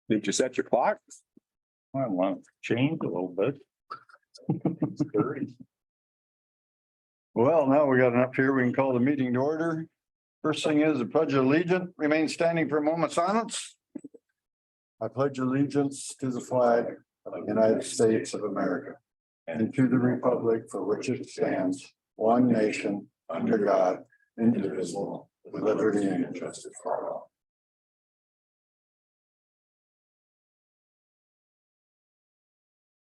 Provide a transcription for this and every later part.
Did you set your clock? I want to change a little bit. Well, now we got enough here. We can call the meeting to order. First thing is the pledge of allegiance. Remain standing for a moment of silence. I pledge allegiance to the flag of the United States of America and to the republic for which it stands, one nation, under God, indivisible, with liberty and justice for all.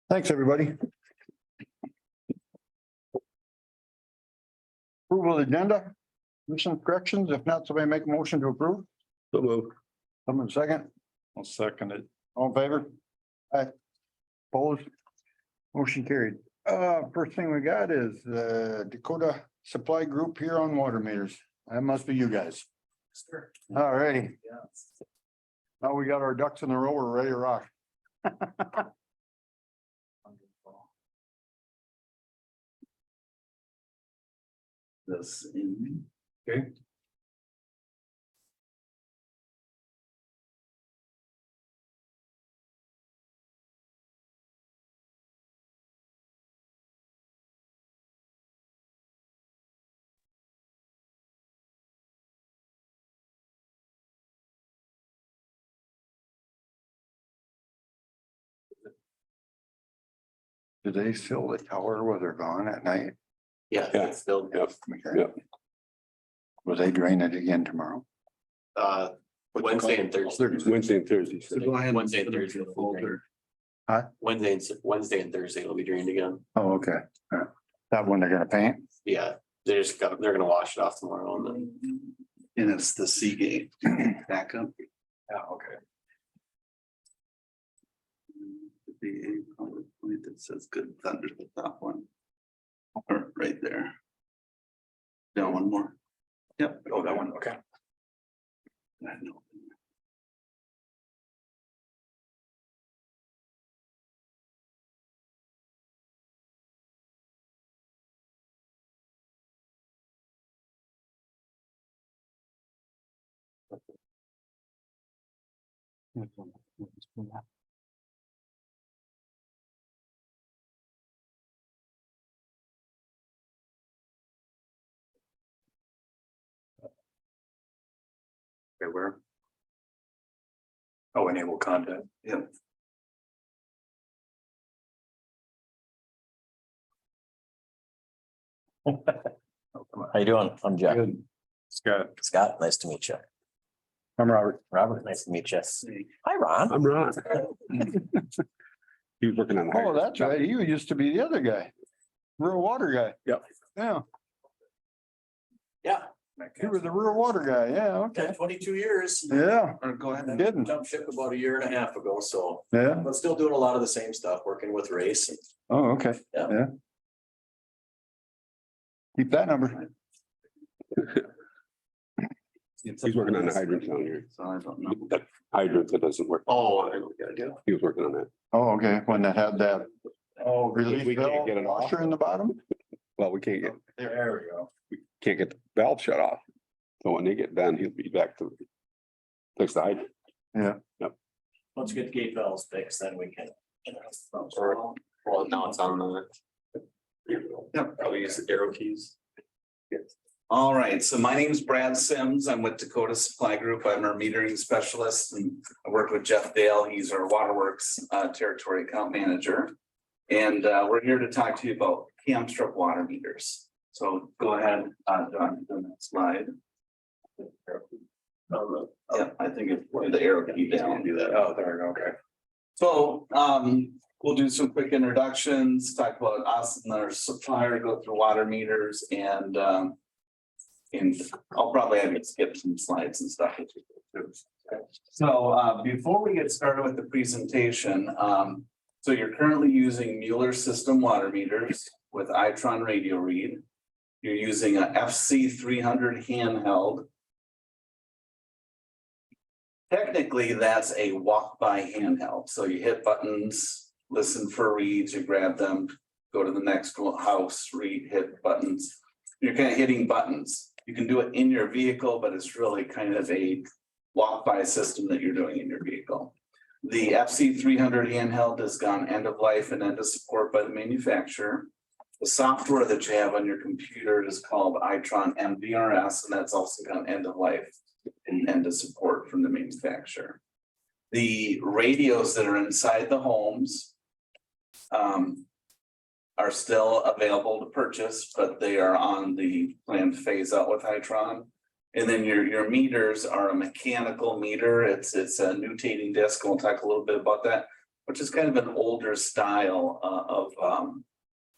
Thanks, everybody. Approval of the agenda. There's some corrections. If not, somebody make a motion to approve. So move. Someone second. I'll second it. All in favor? Aye. Opposed? Motion carried. First thing we got is Dakota Supply Group here on water meters. That must be you guys. All righty. Now we got our ducks in a row. We're ready to rock. This in. Okay. Do they fill the tower while they're gone at night? Yeah, Yeah. it's still, Okay. Yep. Will they drain it again tomorrow? Wednesday and Thursday. Wednesday and Thursday. So go ahead. and Wednesday and put it Thursday. in the folder. Wednesday and Thursday it'll be drained again. Oh, okay. That one they're gonna paint? Yeah, they're gonna wash it off tomorrow and then. And it's the Seagate backup. Yeah, okay. The a PowerPoint that says Good Thunder, the top one. Or right there. Yeah, one more. Yep. Oh, that one, okay. I know. Okay, where? Oh, enable content. Yep. How you doing? I'm Jack. Good. Scott. Scott, nice to meet you. I'm Robert. Robert, nice to meet you. Hi, Ron. I'm Ron. He was working on the. Oh, that's right. He used to be the other guy. Rural water guy. Yep. Yeah, Yeah, he was the rural water guy. Yeah, okay. 22 years. Yeah, Or go ahead and. didn't. Jumped ship about a year and a half ago, so, Yeah. but still doing a lot of the same stuff, working with Race. Oh, okay. Yeah. Yeah. Keep that number. He's working on the hydrant down here. So I don't know. That hydrant that doesn't work. Oh, I know what you gotta do. He was working on that. Oh, okay. When that had that Oh, relief we can't valve get it off. washer in the bottom? Well, we can't There we go. get the valve shut off. So when they get done, he'll be back to fix the hydrant. Once we get the gate valves fixed, then we can. Well, now it's on the. Yep. Probably use the arrow keys. All right, so my name's Brad Sims. I'm with Dakota Supply Group. I'm our metering specialist and I work with Jeff Dale. He's our Waterworks territory account manager. And we're here to talk to you about Camstrip water meters. So go ahead, John, to the next slide. Yeah, I think it's the arrow key down, do that. Oh, there we go. Okay. So we'll do some quick introductions, talk about us and our supplier, go through water meters and I'll probably have to skip some slides and stuff. So before we get started with the presentation, so you're currently using Mueller system water meters with Itron radio read. You're using a FC 300 handheld. Technically, that's a walk-by handheld. So you hit buttons, listen for reads, you grab them, go to the next house, read, hit buttons. You're kind of hitting buttons. You can do it in your vehicle, but it's really kind of a walk-by system that you're doing in your vehicle. The FC300 handheld has gone end of life and end of support by the manufacturer. The software that you have on your computer is called Itron MVRS, and that's also gone end of life and end of support from the manufacturer. The radios that are inside the homes are still available to purchase, but they are on the planned phase out with Itron. And then your meters are a mechanical meter. It's a nutating disc. We'll talk a little bit about that, which is kind of an older style of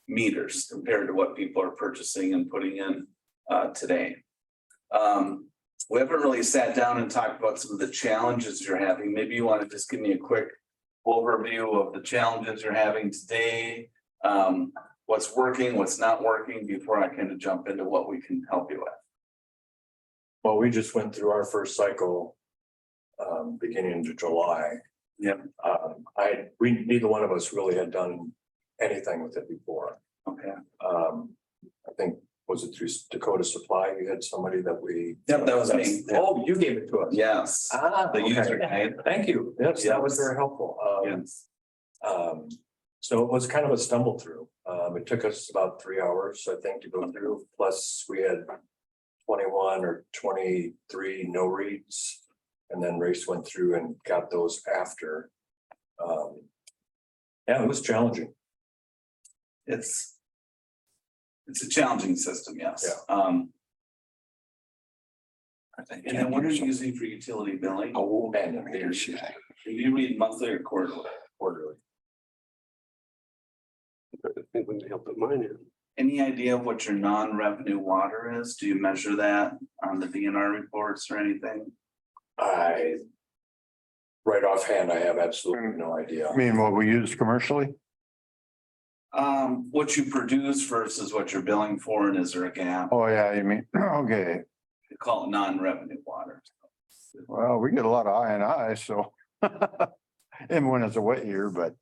meters compared to what people are purchasing and putting in today. We haven't really sat down and talked about some of the challenges you're having. Maybe you want to just give me a quick overview of the challenges you're having today, what's working, what's not working, before I kind of jump into what we can help you with. Well, we just went through our first cycle, beginning of July. Yep. Neither one of us really had done anything with it before. Okay. I think, was it through Dakota Supply? You had somebody that we. Yep, that was me. Oh, you gave it to us. Yes. The okay. user guide. Thank you. Yes, that was very helpful. Yes. So it was kind of a stumble through. It took us about 3 hours, I think, to go through. Plus we had 21 or 23 no reads. And then Race went through and got those after. Yeah, it was challenging. It's a challenging system, yes. Yeah. And then what are you using for utility billing? Oh, And here she is. Do you read monthly or quarterly? quarterly. I think we may help put mine in. Any idea of what your non-revenue water is? Do you measure that on the DNR reports or anything? Right offhand, I have absolutely no idea. I mean, what we use commercially? What you produce versus what you're billing for, and is there a gap? Oh, yeah, you mean, okay, They call it non-revenue water. well, we get a lot of I and I, so. And when it's a wet year, but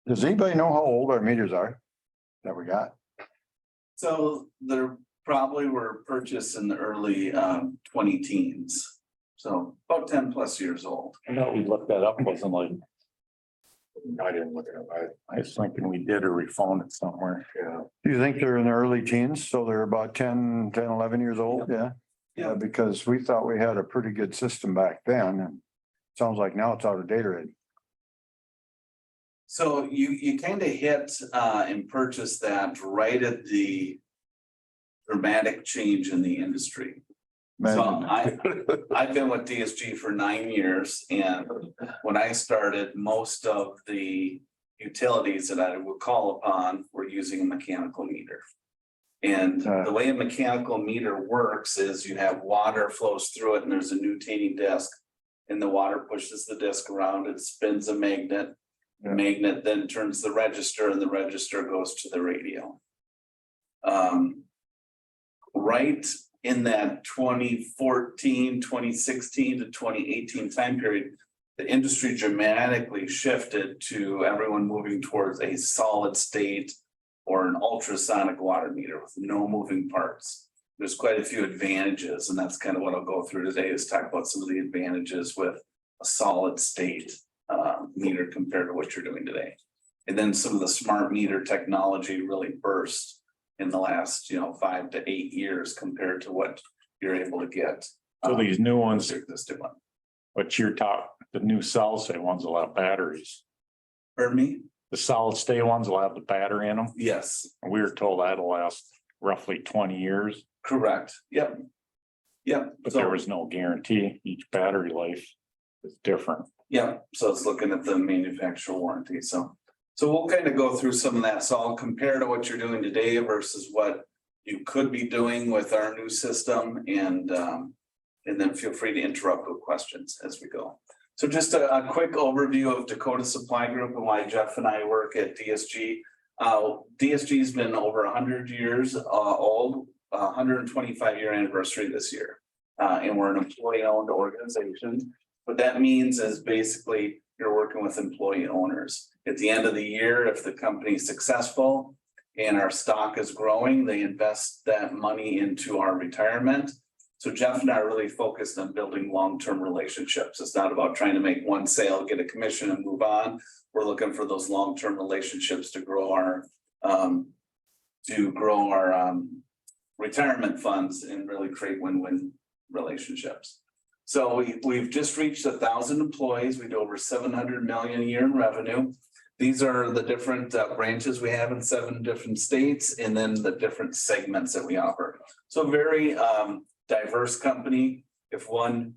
does anybody know how old our meters are that we got? So they're probably were purchased in the early 20 teens. So about 10 plus years old. I know we looked that up, wasn't like, I didn't look it up. I was thinking we did or we found it somewhere. Yeah. Do you think they're in the early teens? So they're about 10, 11 years old? Yeah. Yeah. Because we thought we had a pretty good system back then and sounds like now it's out of date already. So you kind of hit and purchased that right at the dramatic change in the industry. So I've been with DSG for 9 years, and when I started, most of the utilities that I would call upon were using a mechanical meter. And the way a mechanical meter works is you have water flows through it and there's a nutating disc. And the water pushes the disc around, it spins a magnet. The magnet then turns the register and the register goes to the radio. Right in that 2014, 2016 to 2018 time period, the industry dramatically shifted to everyone moving towards a solid state or an ultrasonic water meter with no moving parts. There's quite a few advantages, and that's kind of what I'll go through today, is talk about some of the advantages with a solid state meter compared to what you're doing today. And then some of the smart meter technology really burst in the last, 5 to 8 years compared to what you're able to get. So these new ones, This one. but you're talking, the new solid state ones will have batteries. Pardon me? The solid state ones will have the battery in them. Yes, We were told that'll last roughly 20 years, correct. Yep. but there was no guarantee. Each battery life is different. Yeah, so it's looking at the manufacturer warranty, so we'll kind of go through some of that, so I'll compare to what you're doing today versus what you could be doing with our new system, and then feel free to interrupt with questions as we go. So just a quick overview of Dakota Supply Group and why Jeff and I work at DSG. DSG's been over 100 years old, 125-year anniversary this year, and we're an employee-owned organization. What that means is basically you're working with employee owners. At the end of the year, if the company is successful and our stock is growing, they invest that money into our retirement. So Jeff and I are really focused on building long-term relationships. It's not about trying to make one sale, get a commission and move on. We're looking for those long-term relationships to grow our retirement funds and really create win-win relationships. So we've just reached 1,000 employees. We do over 700 million a year in revenue. These are the different branches we have in 7 different states, and then the different segments that we offer. So very diverse company. If one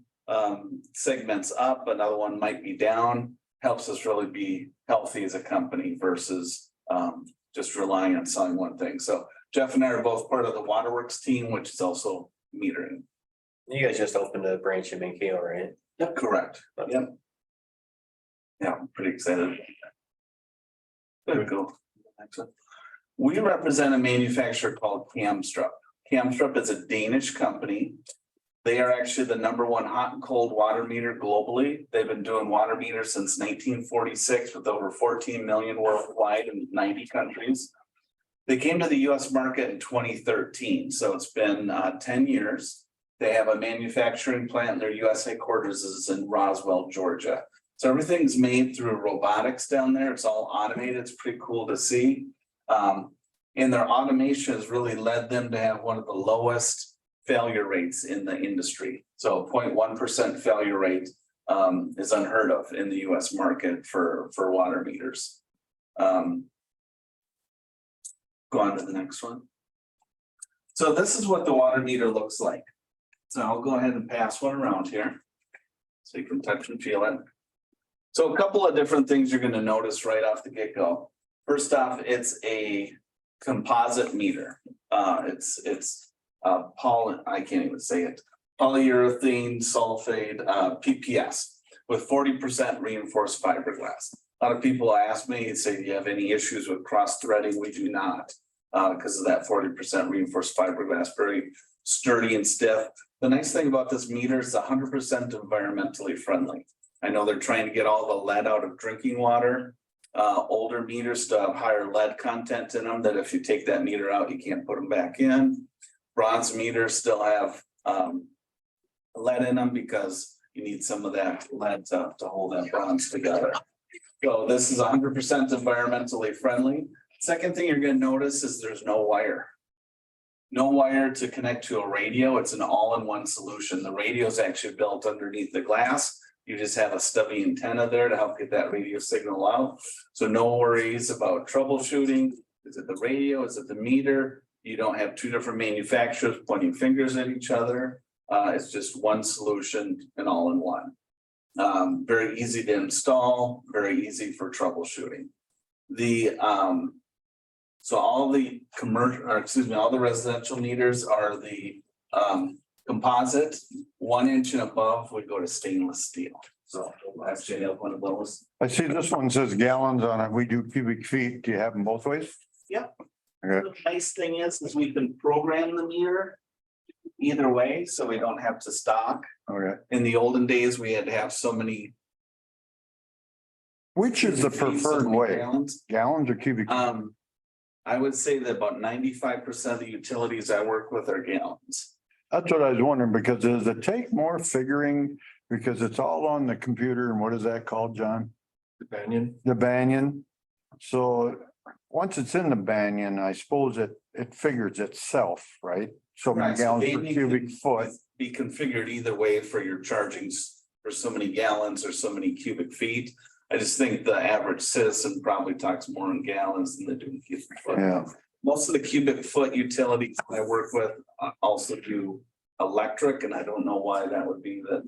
segment's up, another one might be down, helps us really be healthy as a company versus just relying on selling one thing. So Jeff and I are both part of the Waterworks team, which is also metering. You guys just opened a branch in Mankato, right? Yep, correct. Yep. Yeah, I'm pretty excited. There we go. Next one. We represent a manufacturer called Camstrup. Camstrup is a Danish company. They are actually the #1 hot and cold water meter globally. They've been doing water meters since 1946 with over 14 million worldwide in 90 countries. They came to the US market in 2013, so it's been 10 years. They have a manufacturing plant. Their US headquarters is in Roswell, Georgia. So everything's made through robotics down there. It's all automated. It's pretty cool to see. And their automation has really led them to have one of the lowest failure rates in the industry. So 0.1% failure rate is unheard of in the US market for water meters. Go on to the next one. So this is what the water meter looks like. So I'll go ahead and pass one around here, so you can touch and feel it. So a couple of different things you're going to notice right off the get-go. First off, it's a composite meter. It's I can't even say it, polyurethane sulfate, PPS, with 40% reinforced fiberglass. A lot of people ask me and say, do you have any issues with cross threading? We do not, because of that 40% reinforced fiberglass, very sturdy and stiff. The nice thing about this meter is 100% environmentally friendly. I know they're trying to get all the lead out of drinking water. Older meters still have higher lead content in them that if you take that meter out, you can't put them back in. Bronze meters still have lead in them because you need some of that lead to hold that bronze together. So this is 100% environmentally friendly. Second thing you're going to notice is there's no wire. No wire to connect to a radio. It's an all-in-one solution. The radio is actually built underneath the glass. You just have a stubby antenna there to help get that radio signal out. So no worries about troubleshooting. Is it the radio? Is it the meter? You don't have 2 different manufacturers pointing fingers at each other. It's just one solution and all-in-one. Very easy to install, very easy for troubleshooting. So all the all the residential meters are the composite. 1 inch and above would go to stainless steel. So actually I have one of those. I see this one says gallons on it. We do cubic feet. Do you have them both ways? Yep. Okay. The nice thing is we can program the meter either way, so we don't have to stock. Okay. In the olden days, we had to have so many. Which is the cubic feet, so preferred many way? gallons. Gallons or cubic? I would say that about 95% of the utilities I work with are gallons. That's what I was wondering, because does it take more figuring? Because it's all on the computer, and what is that called, John? The Banyan. The Banyan. So once it's in the Banyan, I suppose it figures itself, right? So many Right, so gallons per Banyan cubic can foot. Be configured either way for your chargings for so many gallons or so many cubic feet. I just think the average citizen probably talks more in gallons than they do in cubic foot. Yeah. Most of the cubic foot utilities I work with also do electric, and I don't know why that would be that.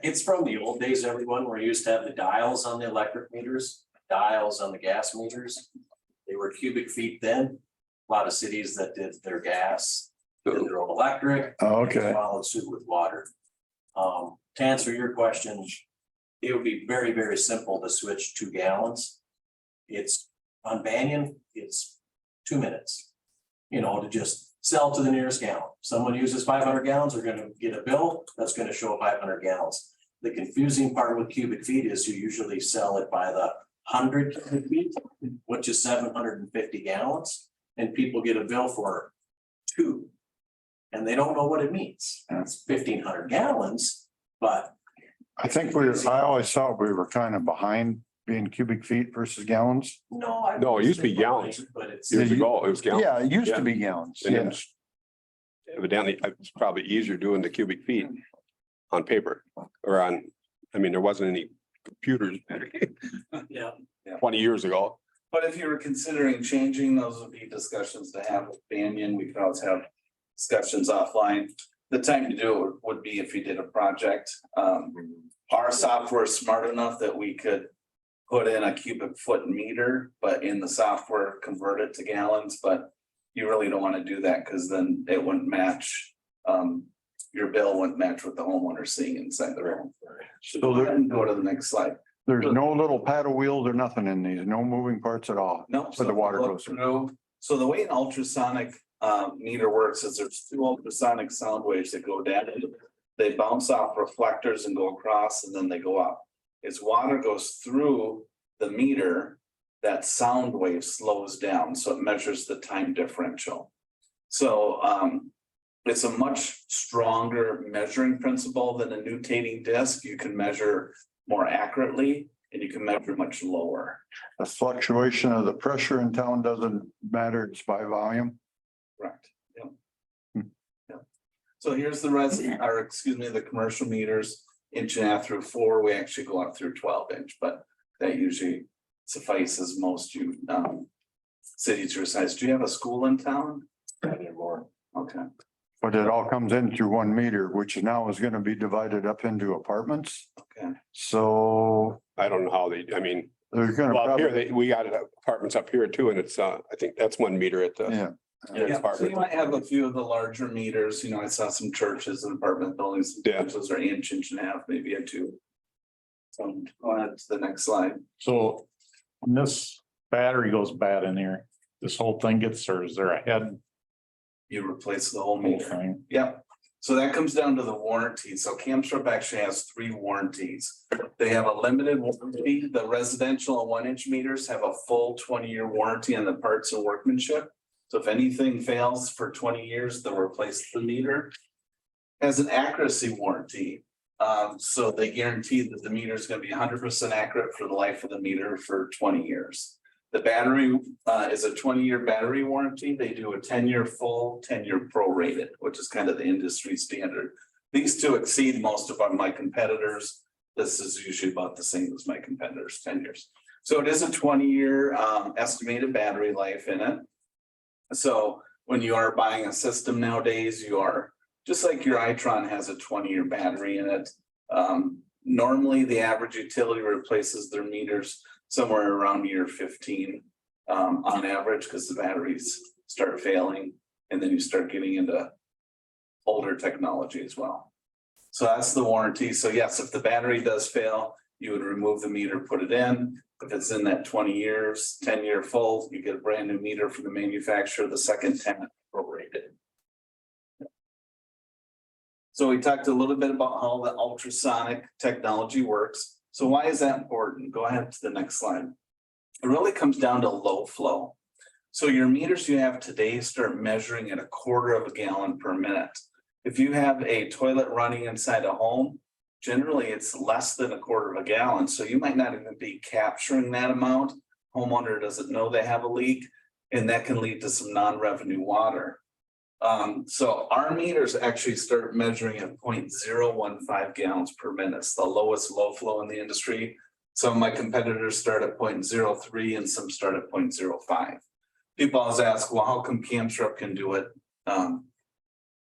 It's from the old days, everyone, where you used to have the dials on the electric meters, dials on the gas meters. They were cubic feet then. A lot of cities that did their gas, did their own electric. Oh, okay. Followed suit with water. To answer your question, it would be very, very simple to switch to gallons. It's on Banyan, it's 2 minutes. To just sell to the nearest gallon. Someone uses 500 gallons, they're gonna get a bill that's gonna show 500 gallons. The confusing part with cubic feet is you usually sell it by the 100 cubic feet, which is 750 gallons, and people get a bill for 2. and they don't know what it means. And it's 1,500 gallons, but I think I always thought we were kind of behind being cubic feet versus gallons. no. I No, it used to be wouldn't say gallons. behind, But it's. Years ago, it was gallons. Yeah, it used Yeah. to be gallons. And it Yeah. was evidently, it's probably easier doing the cubic feet on paper or on, I mean, there wasn't any computers Yeah. 20 years ago. But if you were considering changing, those would be discussions to have with Banyan. We could always have discussions offline. The time to do it would be if you did a project. Our software is smart enough that we could put in a cubic foot meter, but in the software, convert it to gallons, but you really don't want to do that because then it wouldn't match. Your bill wouldn't match what the homeowner's seeing inside the room. So Go ahead and go to the next slide. there's no little paddle wheels or nothing in these, no moving parts at all. No. For the water look goes through. through. So the way an ultrasonic meter works is there's two ultrasonic sound waves that go down. They bounce off reflectors and go across and then they go up. As water goes through the meter, that sound wave slows down, so it measures the time differential. So it's a much stronger measuring principle than a nutating disc. You can measure more accurately and you can measure much lower. The fluctuation of the pressure in town doesn't matter, it's by volume. Correct. Yep. Hmm. Yep. So here's the commercial meters, 1.5 through 4. We actually go up through 12-inch, but that usually suffices most cities your size. Do you have a school in town? Not anymore. Okay. But it all comes in through one meter, which now is gonna be divided up into apartments. Okay. So I don't know how they, I mean, there's gonna well, up here, probably, we got apartments up here too, and it's, I think that's 1 meter at the. yeah. Yeah, so you might have a few of the larger meters, I saw some churches and apartment buildings. Yeah. Those are inch and a half, maybe a 2. So go ahead to the next slide. So when this battery goes bad in here, this whole thing gets, or is there a head You replace the whole whole meter. thing? Yep, so that comes down to the warranty. So Camstrop actually has 3 warranties. They have a limited warranty. The residential and 1-inch meters have a full 20-year warranty on the parts and workmanship. So if anything fails for 20 years, they'll replace the meter. Has an accuracy warranty. So they guarantee that the meter is going to be 100% accurate for the life of the meter for 20 years. The battery is a 20-year battery warranty. They do a 10-year full, 10-year prorated, which is kind of the industry standard. These two exceed most of my competitors. This is usually about the same as my competitors, 10 years. So it is a 20-year estimated battery life in it. So when you are buying a system nowadays, you are just like your Itron has a 20-year battery in it. Normally, the average utility replaces their meters somewhere around year 15 on average, because the batteries start failing and then you start getting into older technology as well. So that's the warranty. So yes, if the battery does fail, you would remove the meter, put it in. If it's in that 20 years, 10-year full, you get a brand new meter from the manufacturer, the second 10 prorated. So we talked a little bit about how the ultrasonic technology works. So why is that important? Go ahead to the next slide. It really comes down to low flow. So your meters you have today start measuring at 1/4 gallon per minute. If you have a toilet running inside a home, generally it's less than 1/4 gallon. So you might not even be capturing that amount. Homeowner doesn't know they have a leak, and that can lead to some non-revenue water. So our meters actually start measuring at 0.015 gallons per minute. It's the lowest low flow in the industry. Some of my competitors start at 0.03 and some start at 0.05. People always ask, well, how come Camstrop can do it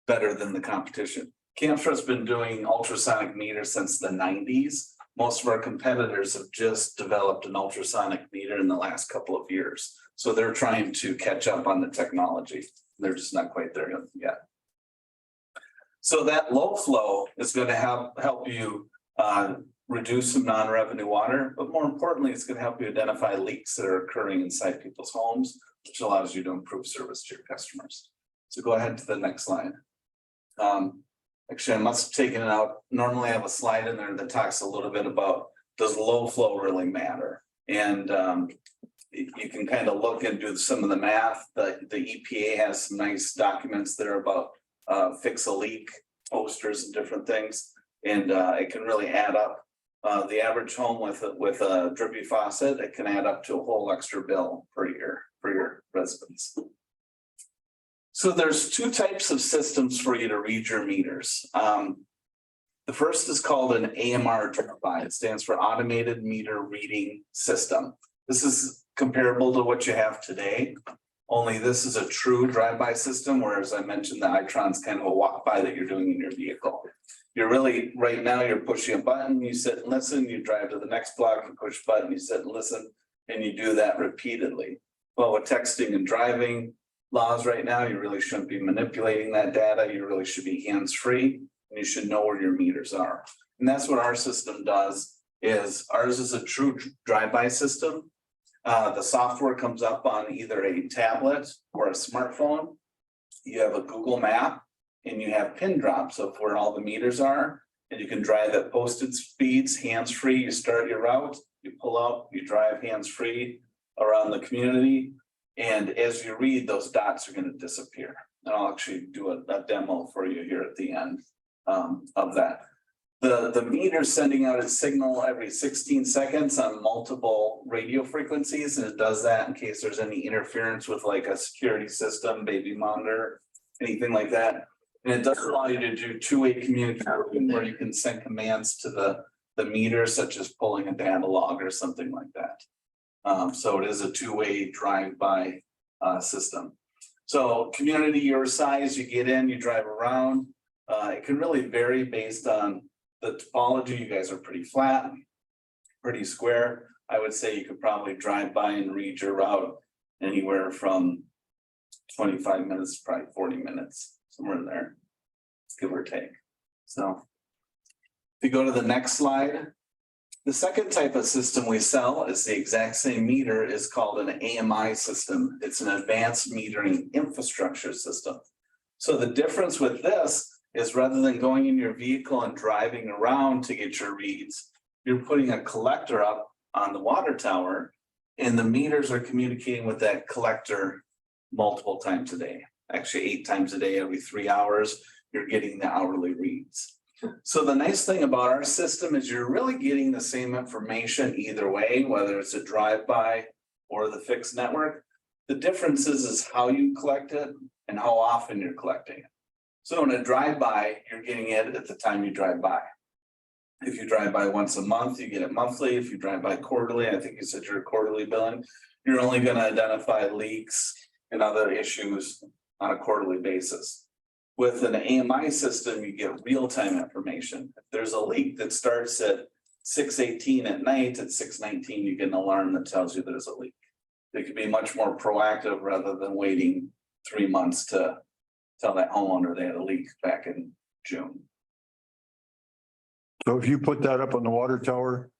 better than the competition? Camstrop's been doing ultrasonic meters since the 90s. Most of our competitors have just developed an ultrasonic meter in the last couple of years. So they're trying to catch up on the technology. They're just not quite there yet. So that low flow is going to help you reduce some non-revenue water, but more importantly, it's going to help you identify leaks that are occurring inside people's homes, which allows you to improve service to your customers. So go ahead to the next slide. Actually, I must have taken it out. Normally I have a slide in there that talks a little bit about, does low flow really matter? And you can kind of look and do some of the math. The EPA has some nice documents there about fix a leak, posters and different things. And it can really add up. The average home with a drippy faucet, it can add up to a whole extra bill per year for your residents. So there's two types of systems for you to read your meters. The first is called an AMR drive-by. It stands for Automated Meter Reading System. This is comparable to what you have today, only this is a true drive-by system, whereas I mentioned the Itron's kind of a walk-by that you're doing in your vehicle. You're really, right now, you're pushing a button, you sit and listen, you drive to the next block, you push a button, you sit and listen, and you do that repeatedly. Well, with texting and driving laws right now, you really shouldn't be manipulating that data. You really should be hands-free, and you should know where your meters are. And that's what our system does, is ours is a true drive-by system. The software comes up on either a tablet or a smartphone. You have a Google map and you have pin drops of where all the meters are, and you can drive at posted speeds, hands-free. You start your route, you pull out, you drive hands-free around the community. And as you read, those dots are going to disappear. And I'll actually do a demo for you here at the end of that. The meter sending out its signal every 16 seconds on multiple radio frequencies, and it does that in case there's any interference with like a security system, baby monitor, anything like that. And it does allow you to do two-way communication where you can send commands to the meter, such as pulling a data log or something like that. So it is a two-way drive-by system. So community your size, you get in, you drive around. It can really vary based on the topology. You guys are pretty flat, pretty square. I would say you could probably drive by and read your route anywhere from 25 minutes, to probably 40 minutes, somewhere in there, give or take. So if you go to the next slide, the second type of system we sell is the exact same meter, is called an AMI system. It's an advanced metering infrastructure system. So the difference with this is rather than going in your vehicle and driving around to get your reads, you're putting a collector up on the water tower, and the meters are communicating with that collector multiple times a day. Actually 8 times a day, every 3 hours, you're getting the hourly reads. So the nice thing about our system is you're really getting the same information either way, whether it's a drive-by or the fixed network. The difference is how you collect it and how often you're collecting it. So in a drive-by, you're getting it at the time you drive by. If you drive by once a month, you get it monthly. If you drive by quarterly, I think you said you're quarterly billing, you're only going to identify leaks and other issues on a quarterly basis. With an AMI system, you get real-time information. If there's a leak that starts at 6:18 at night, at 6:19, you get an alarm that tells you there's a leak. It could be much more proactive rather than waiting 3 months to tell that homeowner they had a leak back in June. So if you put that up on the water tower,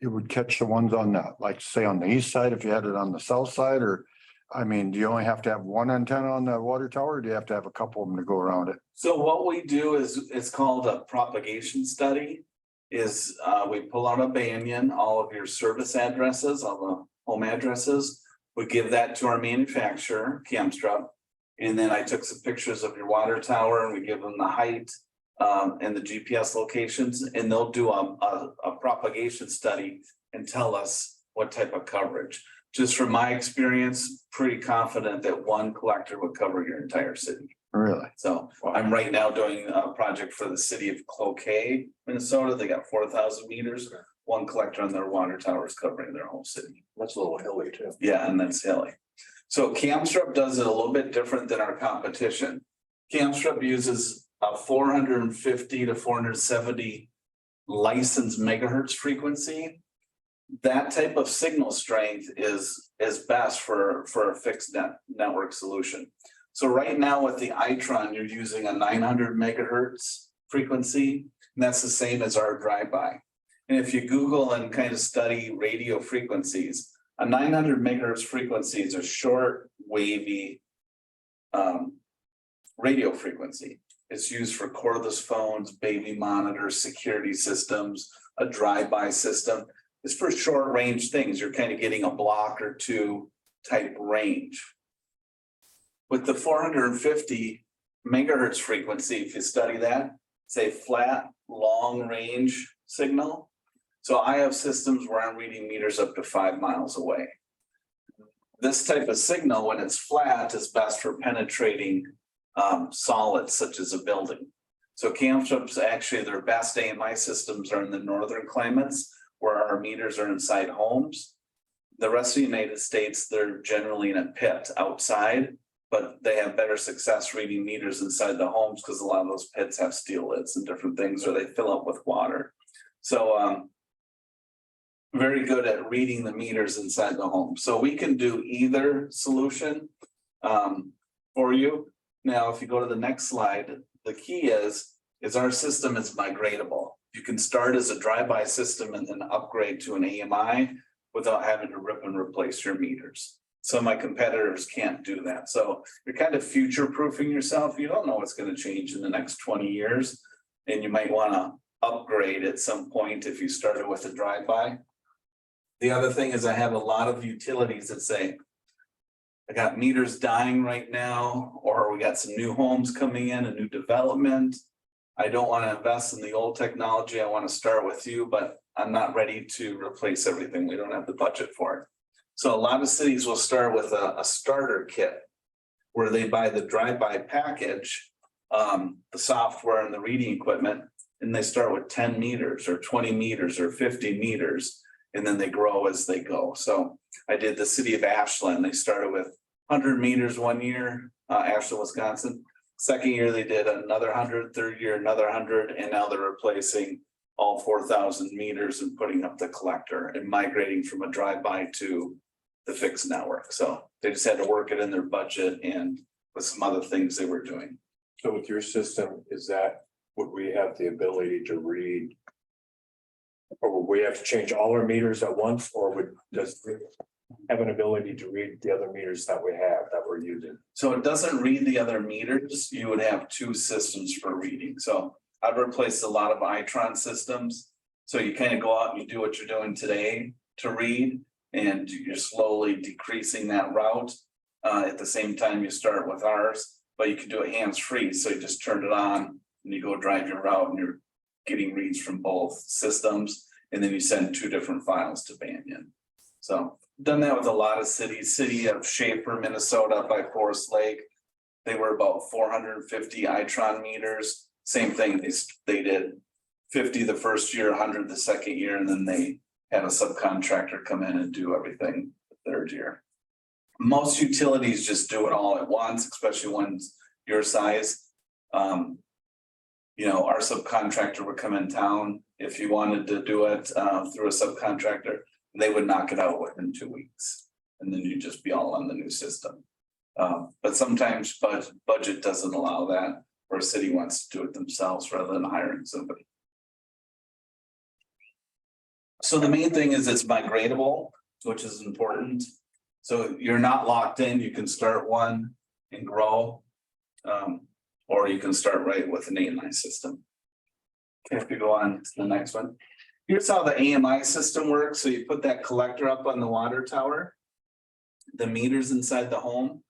it would catch the ones on the, like say on the east side, if you had it on the south side, or, I mean, do you only have to have one antenna on the water tower, or do you have to have a couple of them to go around it? So what we do is, it's called a propagation study, is we pull out a Banyan, all of your service addresses, all the home addresses. We give that to our manufacturer, Camstrup. And then I took some pictures of your water tower, and we give them the height and the GPS locations, and they'll do a propagation study and tell us what type of coverage. Just from my experience, pretty confident that one collector would cover your entire city. Really? So I'm right now doing a project for the city of Cloquet, Minnesota. They got 4,000 meters. One collector on their water tower is covering their whole city. That's a little hilly too. Yeah, and that's hilly. So Camstrup does it a little bit different than our competition. Camstrup uses a 450 to 470 licensed megahertz frequency. That type of signal strength is best for a fixed network solution. So right now with the Itron, you're using a 900 megahertz frequency, and that's the same as our drive-by. And if you Google and kind of study radio frequencies, a 900 megahertz frequency is a short, wavy radio frequency. It's used for cordless phones, baby monitors, security systems, a drive-by system. It's for short range things. You're kind of getting a block or two type range. With the 450 megahertz frequency, if you study that, it's a flat, long range signal. So I have systems where I'm reading meters up to 5 miles away. This type of signal, when it's flat, is best for penetrating solids such as a building. So Camstrup's actually their best AMI systems are in the northern climates where our meters are inside homes. The rest of the United States, they're generally in a pit outside, but they have better success reading meters inside the homes because a lot of those pits have steel lids and different things, or they fill up with water. So very good at reading the meters inside the home. So we can do either solution for you. Now, if you go to the next slide, the key is our system is migratable. You can start as a drive-by system and then upgrade to an AMI without having to rip and replace your meters. So my competitors can't do that. So you're kind of future-proofing yourself. You don't know what's going to change in the next 20 years. And you might want to upgrade at some point if you started with a drive-by. The other thing is I have a lot of utilities that say, I got meters dying right now, or we got some new homes coming in, a new development. I don't want to invest in the old technology. I want to start with you, but I'm not ready to replace everything. We don't have the budget for it. So a lot of cities will start with a starter kit where they buy the drive-by package, the software and the reading equipment, and they start with 10 meters or 20 meters or 50 meters, and then they grow as they go. So I did the city of Ashland. They started with 100 meters one year, Ashland, Wisconsin. Second year, they did another 100, third year, another 100, and now they're replacing all 4,000 meters and putting up the collector and migrating from a drive-by to the fixed network. So they just had to work it in their budget and with some other things they were doing. So with your system, would we have the ability to read? Or would we have to change all our meters at once, or does it have an ability to read the other meters that we have that we're using? So it doesn't read the other meters. You would have two systems for reading. So I've replaced a lot of Itron systems. So you kind of go out and you do what you're doing today to read, and you're slowly decreasing that route. At the same time, you start with ours, but you can do it hands-free. So you just turn it on and you go drive your route and you're getting reads from both systems. And then you send two different files to Banyan. So done that with a lot of cities. City of Schaefer, Minnesota by Forest Lake. They were about 450 Itron meters. Same thing, they did 50 the first year, 100 the second year, and then they had a subcontractor come in and do everything the third year. Most utilities just do it all at once, especially ones your size. Our subcontractor would come in town if you wanted to do it through a subcontractor. They would knock it out within 2 weeks, and then you'd just be all on the new system. But sometimes budget doesn't allow that, or a city wants to do it themselves rather than hiring somebody. So the main thing is it's migratable, which is important. So you're not locked in. You can start one and grow, or you can start right with an AMI system. Okay, if you go on to the next one. Here's how the AMI system works. So you put that collector up on the water tower, the meters inside the home.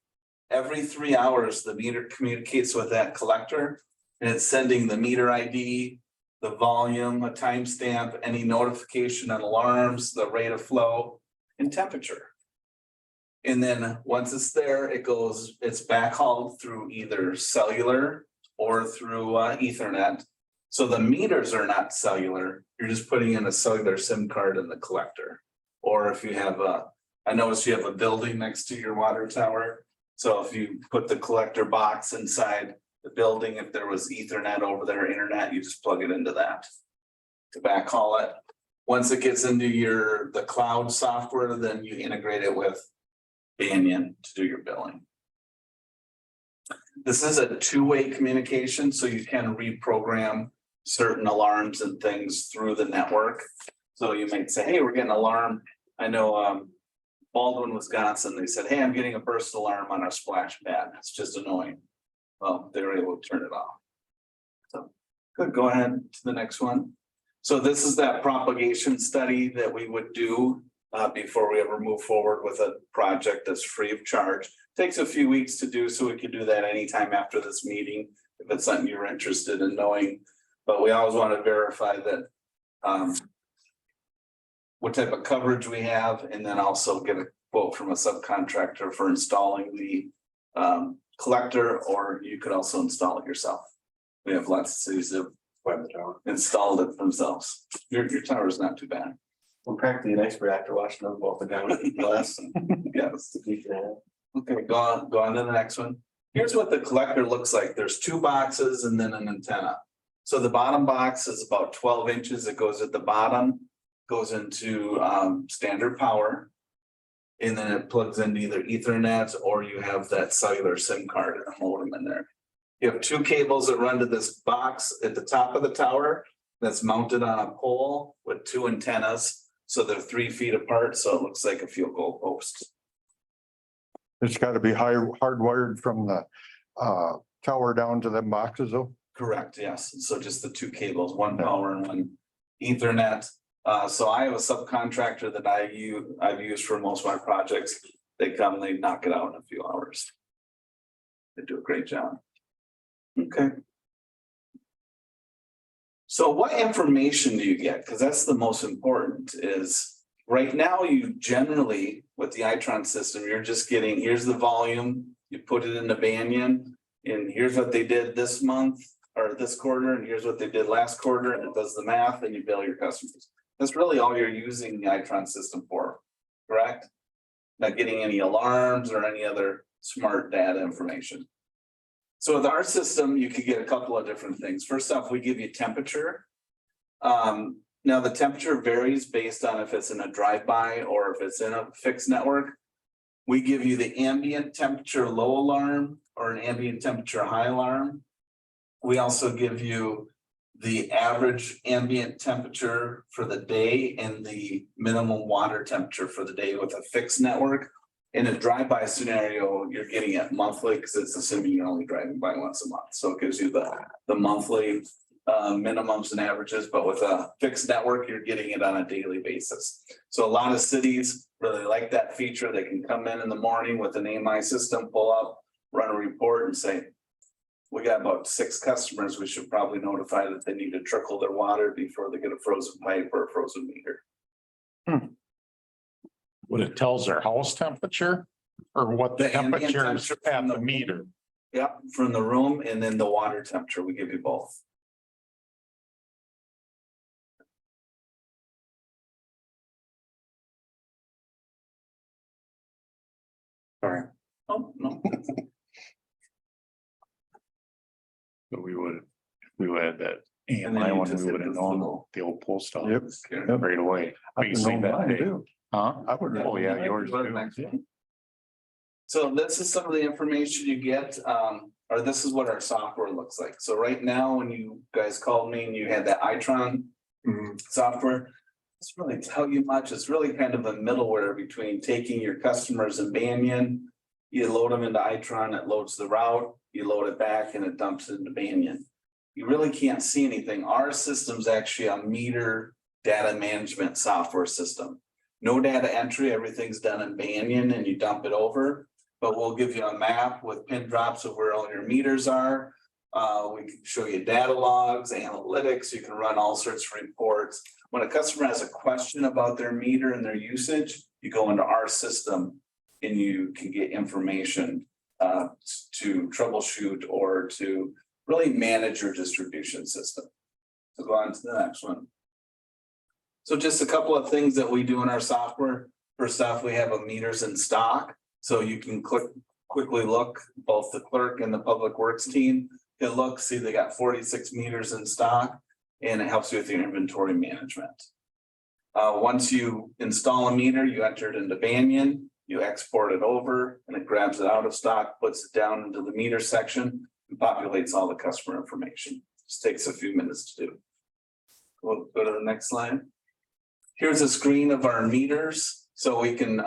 Every 3 hours, the meter communicates with that collector, and it's sending the meter ID, the volume, a timestamp, any notification on alarms, the rate of flow, and temperature. And then once it's there, it's backhauled through either cellular or through Ethernet. So the meters are not cellular. You're just putting in a cellular SIM card in the collector. Or if you have I noticed you have a building next to your water tower. So if you put the collector box inside the building, if there was Ethernet over there, internet, you just plug it into that to backhaul it. Once it gets into the cloud software, then you integrate it with Banyan to do your billing. This is a two-way communication, so you can reprogram certain alarms and things through the network. So you might say, hey, we're getting an alarm. I know Baldwin, Wisconsin, they said, hey, I'm getting a burst alarm on our splash pad. It's just annoying. Well, they were able to turn it off. So good, go ahead to the next one. So this is that propagation study that we would do before we ever move forward with a project that's free of charge Takes a few weeks to do, so we could do that anytime after this meeting, if it's something you're interested in knowing. But we always want to verify that what type of coverage we have, and then also get a quote from a subcontractor for installing the collector, or you could also install it yourself. We have lots of cities that Web the tower. installed it themselves. Your tower is not too bad. I'm practically an expert after watching them go up and down the glass. Yes. Okay, go on to the next one. Here's what the collector looks like. There's two boxes and then an antenna. So the bottom box is about 12 inches. It goes at the bottom, goes into standard power. And then it plugs into either Ethernet, or you have that cellular SIM card and a modem in there. You have two cables that run to this box at the top of the tower that's mounted on a pole with two antennas. So they're 3 feet apart, so it looks like a field goal post. It's gotta be hardwired from the tower down to the boxes though. Correct, yes. So just the two cables, one power and one Ethernet. So I have a subcontractor that I've used for most of my projects. They come, they knock it out in a few hours. They do a great job. Okay. So what information do you get? Because that's the most important is right now you generally with the Itron system, you're just getting, here's the volume, you put it into Banyan, and here's what they did this month or this quarter, and here's what they did last quarter, and it does the math and you bill your customers. That's really all you're using the Itron system for, correct? Not getting any alarms or any other smart data information. So with our system, you could get a couple of different things. First off, we give you temperature. Now the temperature varies based on if it's in a drive-by or if it's in a fixed network. We give you the ambient temperature low alarm or an ambient temperature high alarm. We also give you the average ambient temperature for the day and the minimum water temperature for the day with a fixed network. In a drive-by scenario, you're getting it monthly because it's assuming you're only driving by once a month. So it gives you the monthly minimums and averages, but with a fixed network, you're getting it on a daily basis. So a lot of cities really like that feature. They can come in the morning with an AMI system, pull up, run a report and say, we got about 6 customers. We should probably notify that they need to trickle their water before they get a frozen pipe or a frozen meter. What it tells their house temperature or what the The ambient temperature is temperature at from the the- meter. Yep, from the room and then the water temperature. We give you both. Sorry. Oh, no. But we would have that And then AMI you one, just we hit would have this known little- the old post Yep. office Yep. right away. I can Basically know that mine day. too. Huh? I would. Oh, yeah, yours Go to too. the next one. So this is some of the information you get, or this is what our software looks like. So right now, when you guys called me and you had that Itron software, it's really tell you much. It's really kind of a middleware between taking your customers in Banyan. You load them into Itron, it loads the route, you load it back and it dumps it into Banyan. You really can't see anything. Our system's actually a meter data management software system. No data entry, everything's done in Banyan and you dump it over. But we'll give you a map with pin drops of where all your meters are. We can show you data logs, analytics, you can run all sorts of reports. When a customer has a question about their meter and their usage, you go into our system and you can get information to troubleshoot or to really manage your distribution system. So go on to the next one. So just a couple of things that we do in our software. First off, we have a meters in stock. So you can quickly look, both the clerk and the public works team can look, see they got 46 meters in stock, and it helps you with your inventory management. Once you install a meter, you enter it into Banyan, you export it over, and it grabs it out of stock, puts it down into the meter section, and populates all the customer information. Just takes a few minutes to do. We'll go to the next slide. Here's a screen of our meters, so we can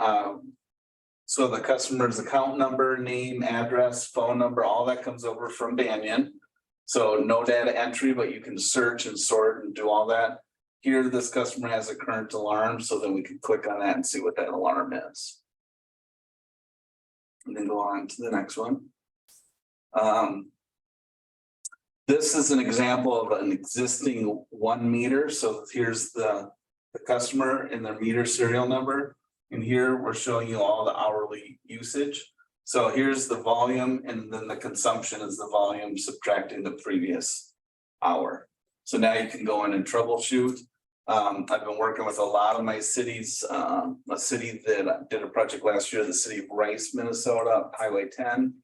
so the customer's account number, name, address, phone number, all that comes over from Banyan. So no data entry, but you can search and sort and do all that. Here, this customer has a current alarm, so then we can click on that and see what that alarm is. And then go on to the next one. This is an example of an existing 1 meter. So here's the customer and their meter serial number. And here we're showing you all the hourly usage. So here's the volume, and then the consumption is the volume subtracting the previous hour. So now you can go in and troubleshoot. I've been working with a lot of my cities, a city that did a project last year, the city of Rice, Minnesota, Highway 10.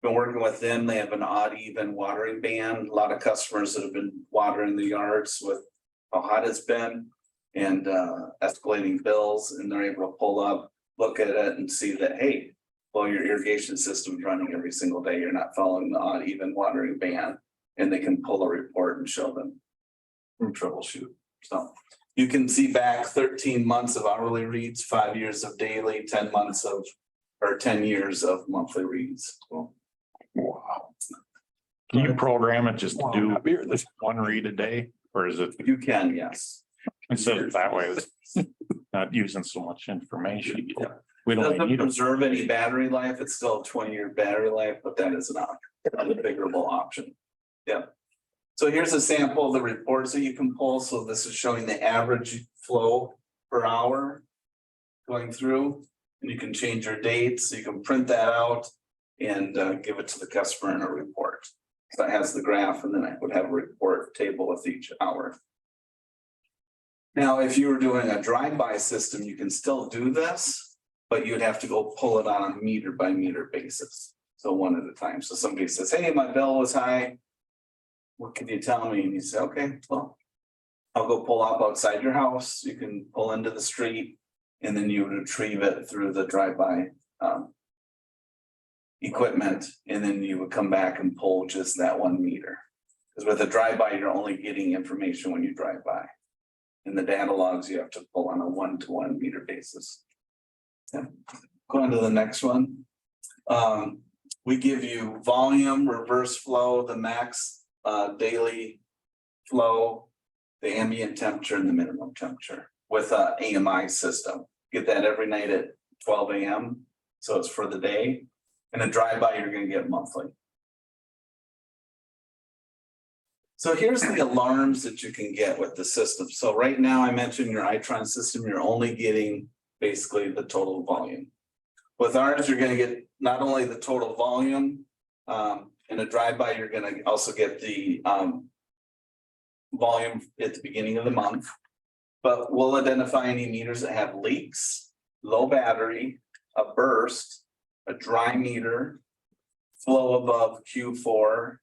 Been working with them. They have an odd even watering ban. A lot of customers that have been watering the yards with how hot it's been and escalating bills, and they're able to pull up, look at it and see that, hey, well, your irrigation system's running every single day. You're not following the odd even watering ban, and they can pull a report and show them from troubleshoot. So you can see back 13 months of hourly reads, 5 years of daily, 10 months of, or 10 years of monthly reads. Cool. Wow. Can you program it just to do Wow. Beer, this- 1 read a day, or is it You can, yes. instead of that way? It's not using so much information. We don't Doesn't need them. preserve any battery life. It's still a 20-year battery life, but that is an configurable option. Yeah. So here's a sample of the reports that you can pull. So this is showing the average flow per hour going through, and you can change your dates. So you can print that out and give it to the customer in a report. So it has the graph, and then I would have a report table with each hour. Now, if you were doing a drive-by system, you can still do this, but you'd have to go pull it on a meter by meter basis. So one at a time. So somebody says, hey, my bill was high. What can you tell me? And you say, okay, well, I'll go pull up outside your house. You can pull into the street, and then you would retrieve it through the drive-by equipment, and then you would come back and pull just that 1 meter. Because with a drive-by, you're only getting information when you drive by. In the data logs, you have to pull on a 1-to-1 meter basis. Yeah. Go on to the next one. We give you volume, reverse flow, the max daily flow, the ambient temperature, and the minimum temperature with a AMI system. Get that every night at 12 a.m. So it's for the day. And a drive-by, you're going to get monthly. So here's the alarms that you can get with the system. So right now I mentioned your Itron system, you're only getting basically the total volume. With ours, you're going to get not only the total volume, in a drive-by, you're going to also get the volume at the beginning of the month. But we'll identify any meters that have leaks, low battery, a burst, a dry meter, flow above Q4.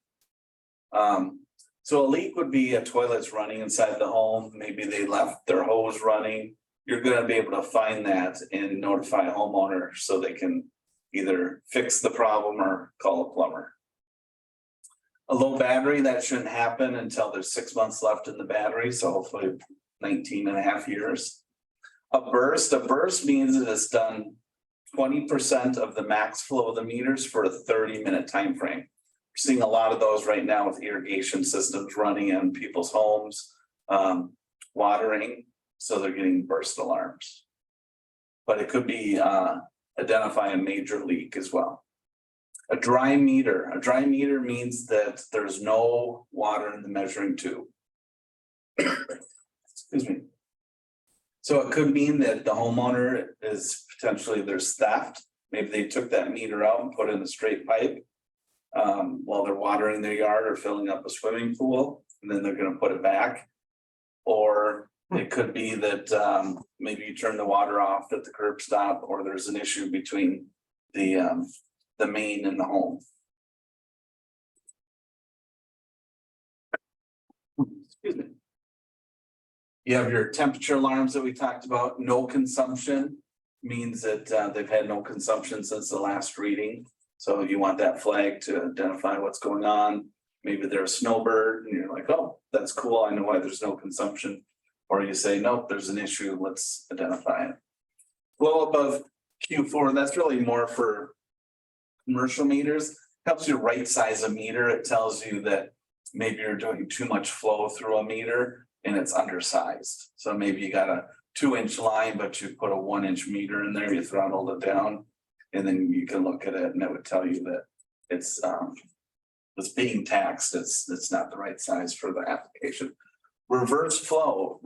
So a leak would be a toilet's running inside the home. Maybe they left their hose running. You're going to be able to find that and notify a homeowner so they can either fix the problem or call a plumber. A low battery, that shouldn't happen until there's 6 months left in the battery. So hopefully 19 and a half years. A burst means that it's done 20% of the max flow of the meters for a 30-minute time frame. We're seeing a lot of those right now with irrigation systems running in people's homes, watering, so they're getting burst alarms. But it could be identify a major leak as well. A dry meter means that there's no water in the measuring tube. Excuse me. So it could mean that the homeowner is potentially there's theft. Maybe they took that meter out and put in a straight pipe while they're watering their yard or filling up a swimming pool, and then they're going to put it back. Or it could be that maybe you turn the water off at the curb stop, or there's an issue between the main and the home. Excuse me. You have your temperature alarms that we talked about. No consumption means that they've had no consumption since the last reading. So you want that flag to identify what's going on. Maybe they're a snowbird and you're like, oh, that's cool. I know why there's no consumption. Or you say, nope, there's an issue. Let's identify it. Flow above Q4, that's really more for commercial meters. Helps you right size a meter. It tells you that maybe you're doing too much flow through a meter and it's undersized. So maybe you got a 2-inch line, but you put a 1-inch meter in there, you throttled it down. And then you can look at it and it would tell you that it's being taxed. It's not the right size for the application. Reverse flow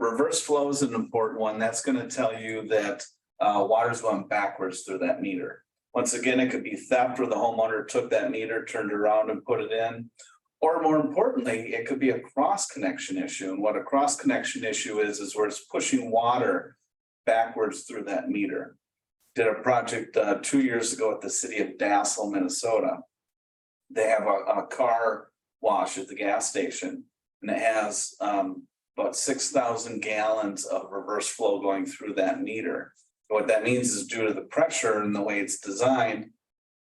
is an important one. That's gonna tell you that water's going backwards through that meter. Once again, it could be theft where the homeowner took that meter, turned around and put it in. Or more importantly, it could be a cross connection issue. And what a cross connection issue is where it's pushing water backwards through that meter. Did a project 2 years ago at the city of Dassel, Minnesota. They have a car wash at the gas station and it has about 6,000 gallons of reverse flow going through that meter. What that means is due to the pressure and the way it's designed,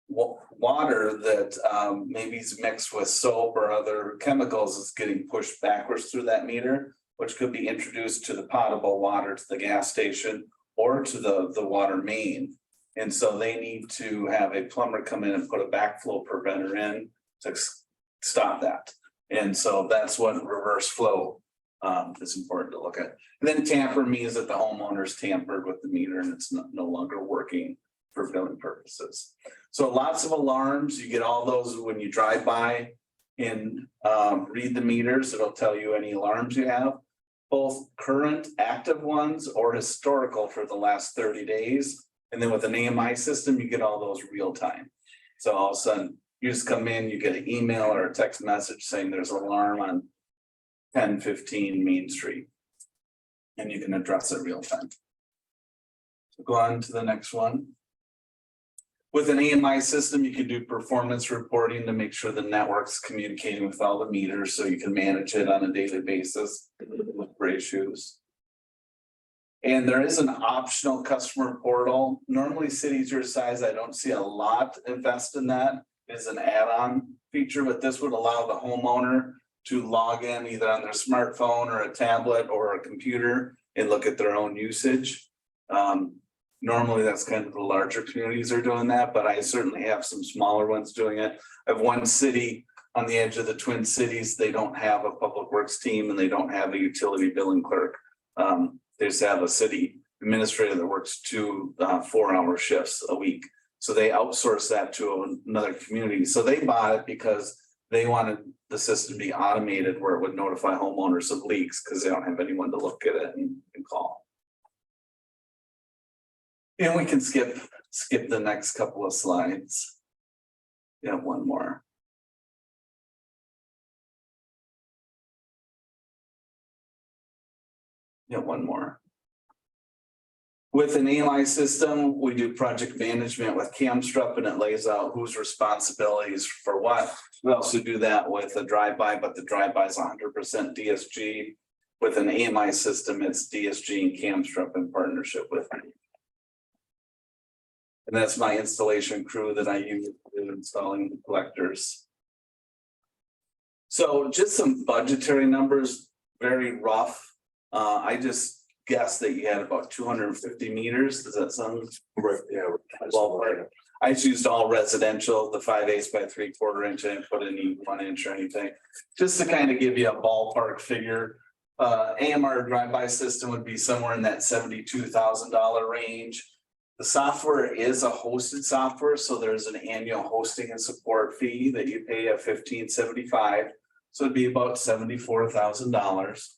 water that maybe is mixed with soap or other chemicals is getting pushed backwards through that meter, which could be introduced to the potable water to the gas station or to the water main. And so they need to have a plumber come in and put a backflow preventer in to stop that. And so that's what reverse flow is important to look at. And then tamper means that the homeowner's tampered with the meter and it's no longer working for billing purposes. So lots of alarms, you get all those when you drive by and read the meters, it'll tell you any alarms you have, both current active ones or historical for the last 30 days. And then with an AMI system, you get all those real time. So all of a sudden you just come in, you get an email or a text message saying there's an alarm on 1015 Main Street. And you can address it real time. So go on to the next one. With an AMI system, you can do performance reporting to make sure the network's communicating with all the meters so you can manage it on a daily basis with issues. And there is an optional customer portal. Normally cities your size, I don't see a lot invest in that. It's an add-on feature, but this would allow the homeowner to log in either on their smartphone or a tablet or a computer and look at their own usage. Normally that's kind of the larger communities are doing that, but I certainly have some smaller ones doing it. I have one city on the edge of the Twin Cities. They don't have a public works team and they don't have a utility billing clerk. They just have a city administrator that works 2 4-hour shifts a week. So they outsource that to another community. So they bought it because they wanted the system to be automated where it would notify homeowners of leaks because they don't have anyone to look at it and call. And we can skip the next couple of slides. Yeah, one more. Yeah, one more. With an AMI system, we do project management with Camstrup and it lays out whose responsibilities for what. We also do that with a drive-by, but the drive-by is 100% DSG. With an AMI system, it's DSG and Camstrup in partnership with me. And that's my installation crew that I use in installing the collectors. So just some budgetary numbers, very rough. I just guessed that you had about 250 meters. Does that sound Right, yeah. ballpark? I just used all residential, the 5/8 by 3/4 inch. I didn't put any 1 inch or anything. Just to kind of give you a ballpark figure. AMR drive-by system would be somewhere in that $72,000 range. The software is a hosted software, so there's an annual hosting and support fee that you pay at $1,575. So it'd be about $74,000.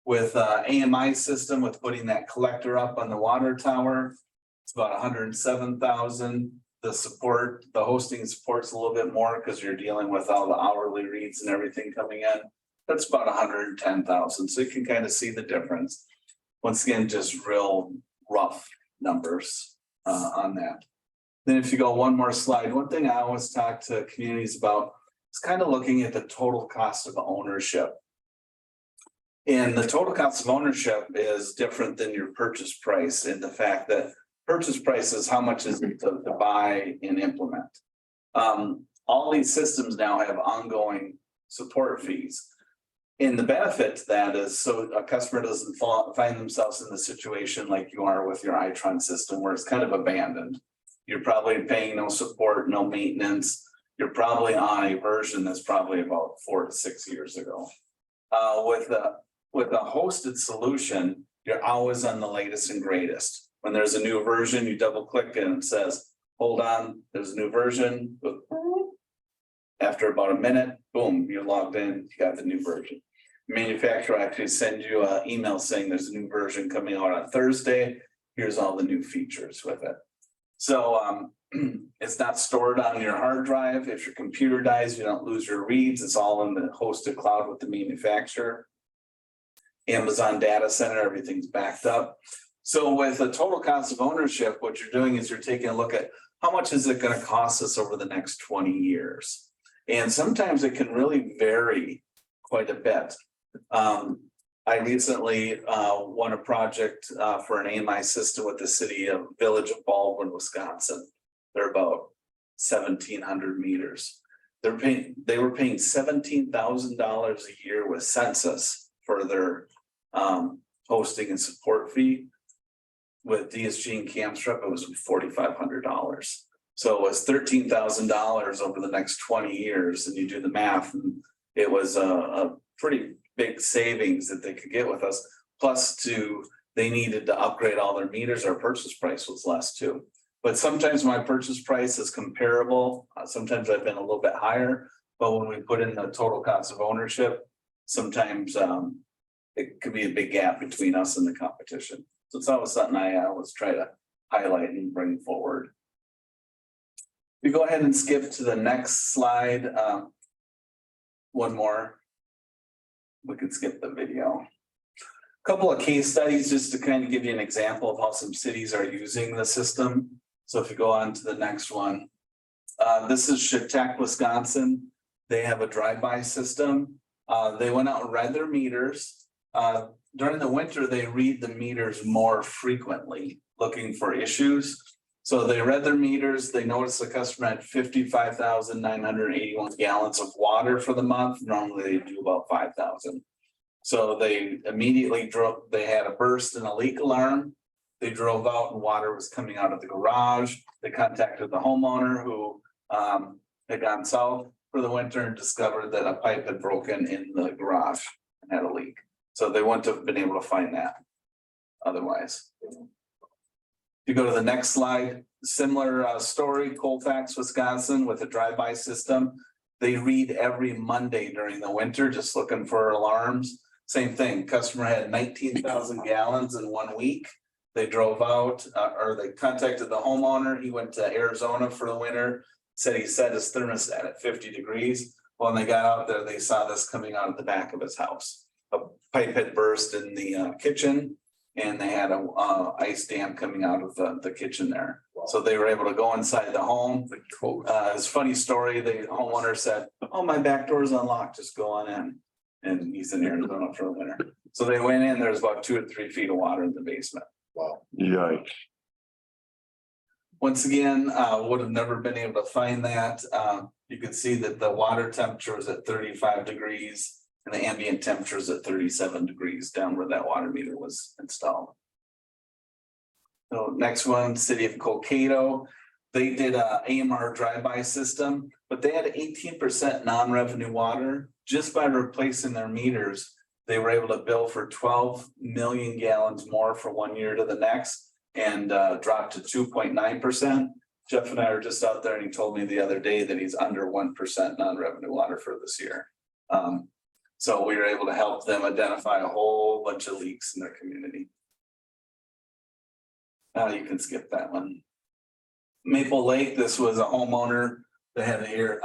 With AMI system, with putting that collector up on the water tower, it's about $107,000. The support, the hosting support's a little bit more because you're dealing with all the hourly reads and everything coming in. That's about $110,000. So you can kind of see the difference. Once again, just real rough numbers on that. Then if you go one more slide, one thing I always talk to communities about is kind of looking at the total cost of ownership. And the total cost of ownership is different than your purchase price in the fact that purchase price is how much is it to buy and implement. All these systems now have ongoing support fees. And the benefit to that is so a customer doesn't find themselves in the situation like you are with your Itron system where it's kind of abandoned. You're probably paying no support, no maintenance. You're probably on a version that's probably about 4 to 6 years ago. With a hosted solution, you're always on the latest and greatest. When there's a new version, you double click and it says, hold on, there's a new version. After about a minute, boom, you're logged in, you got the new version. Manufacturer will actually send you an email saying there's a new version coming out on Thursday. Here's all the new features with it. So it's not stored on your hard drive. If your computer dies, you don't lose your reads. It's all in the hosted cloud with the manufacturer. Amazon data center, everything's backed up. So with the total cost of ownership, what you're doing is you're taking a look at how much is it going to cost us over the next 20 years? And sometimes it can really vary quite a bit. I recently won a project for an AMI system with the city of Village of Baldwin, Wisconsin. They're about 1,700 meters. They were paying $17,000 a year with census for their hosting and support fee. With DSG and Camstrip, it was $4,500. So it was $13,000 over the next 20 years, and you do the math, and it was a pretty big savings that they could get with us. Plus, they needed to upgrade all their meters. Our purchase price was less too. But sometimes my purchase price is comparable. Sometimes I've been a little bit higher, but when we put in the total cost of ownership, sometimes it could be a big gap between us and the competition. So it's always something I always try to highlight and bring forward. We go ahead and skip to the next slide. One more. We could skip the video. A couple of case studies just to kind of give you an example of how some cities are using the system. So if you go on to the next one, this is Chautauqua, Wisconsin. They have a drive-by system. They went out and read their meters. During the winter, they read the meters more frequently, looking for issues. So they read their meters. They noticed the customer had 55,981 gallons of water for the month. Normally they do about 5,000. So they immediately drove, they had a burst and a leak alarm. They drove out and water was coming out of the garage. They contacted the homeowner who had gone south for the winter and discovered that a pipe had broken in the garage and had a leak. So they wouldn't have been able to find that otherwise. If you go to the next slide, similar story, Colfax, Wisconsin with a drive-by system. They read every Monday during the winter, just looking for alarms. Same thing, customer had 19,000 gallons in 1 week. They drove out or they contacted the homeowner. He went to Arizona for the winter, said he set his thermostat at 50 degrees. When they got out there, they saw this coming out of the back of his house. A pipe had burst in the kitchen and they had a ice dam coming out of the kitchen there. So they were able to go inside the home. It's a funny story. The homeowner said, "Oh, my back door is unlocked. Just go on in." And he's in Arizona for the winter. So they went in. There's about 2 or 3 feet of water in the basement. Wow. Yikes. Once again, would have never been able to find that. You could see that the water temperature was at 35 degrees and the ambient temperature is at 37 degrees down where that water meter was installed. So next one, City of Colcado. They did a AMR drive-by system, but they had 18% non-revenue water. Just by replacing their meters, they were able to bill for 12 million gallons more for 1 year to the next and dropped to 2.9%. Jeff and I are just out there and he told me the other day that he's under 1% non-revenue water for this year. So we were able to help them identify a whole bunch of leaks in their community. You can skip that one. Maple Lake, this was a homeowner that had here.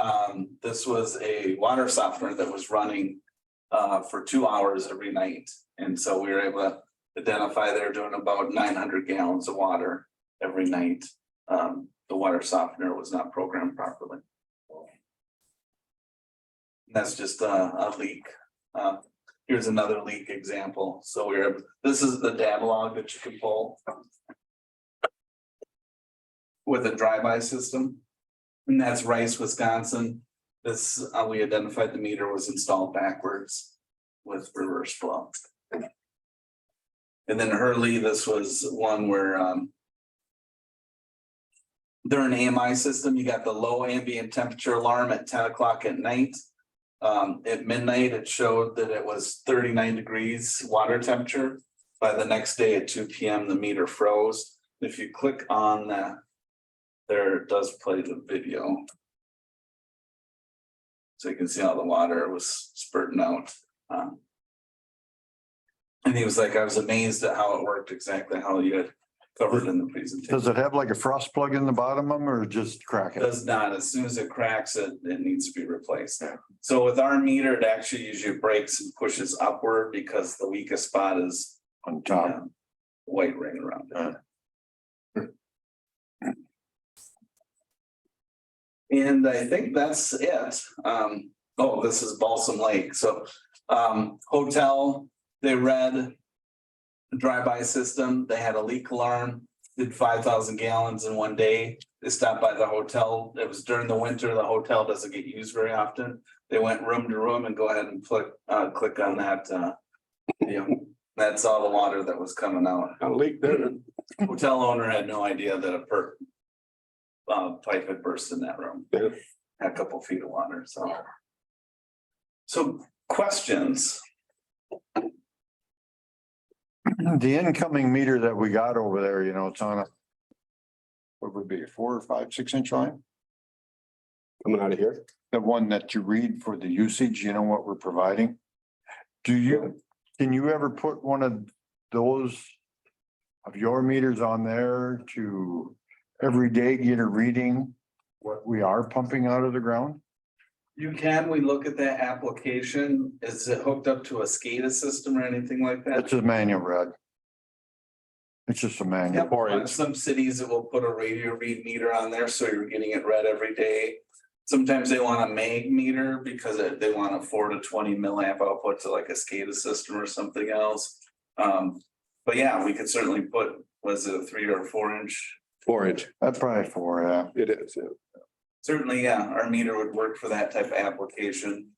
This was a water softener that was running for 2 hours every night. And so we were able to identify they're doing about 900 gallons of water every night. The water softener was not programmed properly. That's just a leak. Here's another leak example. So this is the data log that you can pull with a drive-by system. And that's Rice, Wisconsin. This, we identified the meter was installed backwards with reverse flow. And then Hurley, this was one where they're an AMI system. You got the low ambient temperature alarm at 10 o'clock at night. At midnight, it showed that it was 39 degrees water temperature. By the next day at 2 p.m., the meter froze. If you click on there it does play the video. So you can see how the water was spurting out. And he was like, I was amazed at how it worked exactly how you had covered in the presentation. Does it have like a frost plug in the bottom of them or just crack it? Does not, as soon as it cracks, it needs to be replaced. So with our meter, it actually usually breaks and pushes upward because the weakest spot is On top. white ring around it. And I think that's it. Oh, this is Balsam Lake, so, hotel, they read. The drive-by system, they had a leak alarm, did 5,000 gallons in one day. They stopped by the hotel. It was during the winter. The hotel doesn't get used very often. They went room to room and go ahead and click on that, that's all the water that was coming out. Got a leak there. Hotel owner had no idea that a pipe had burst in that room. Yeah. Had a couple feet of water, so. So questions? The incoming meter that we got over there, you know, it's on a. What would be a 4 or 5, 6 inch line? Coming out of here. The one that you read for the usage, you know what we're providing? Can you ever put one of those? Of your meters on there to every day get a reading what we are pumping out of the ground? You can, we look at that application, is it hooked up to a SCADA system or anything like that? It's a manual read. It's just a manual. Yep, on some cities it will put a radio read meter on there, so you're getting it read every day. Sometimes they want a mag meter because they want a 4 to 20 milliamp output to like a SCADA system or something else. But yeah, we could certainly put, was it a 3 or 4 inch? 4 inch. That's probably 4, yeah. It is, yeah. Certainly, yeah, our meter would work for that type of application.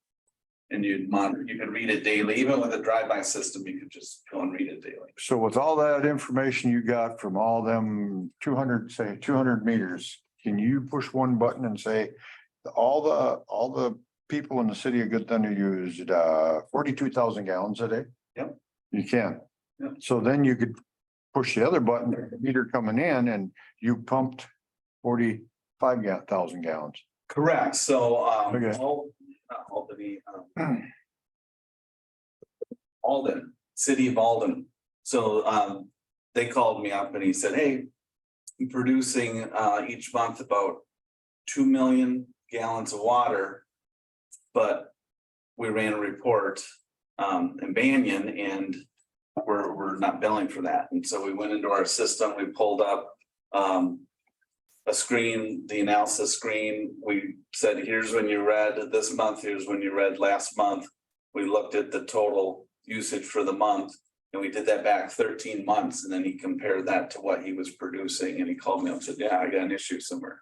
And you'd monitor, you could read it daily, even with a drive-by system, you could just go and read it daily. So with all that information you got from all them 200 meters, can you push one button and say, all the people in the city of Good Thunder used 42,000 gallons a day? Yep. You can. Yep. So then you could push the other button, the meter coming in, and you pumped 45,000 gallons. Correct, so, Okay. Albany, Alden, city of Alden. So, they called me up and he said, hey, I'm producing, each month about 2 million gallons of water. But we ran a report, in Banyan and we're not billing for that. And so we went into our system, we pulled up, a screen, the analysis screen. We said, here's when you read this month, here's when you read last month. We looked at the total usage for the month and we did that back 13 months. And then he compared that to what he was producing and he called me up and said, yeah, I got an issue somewhere.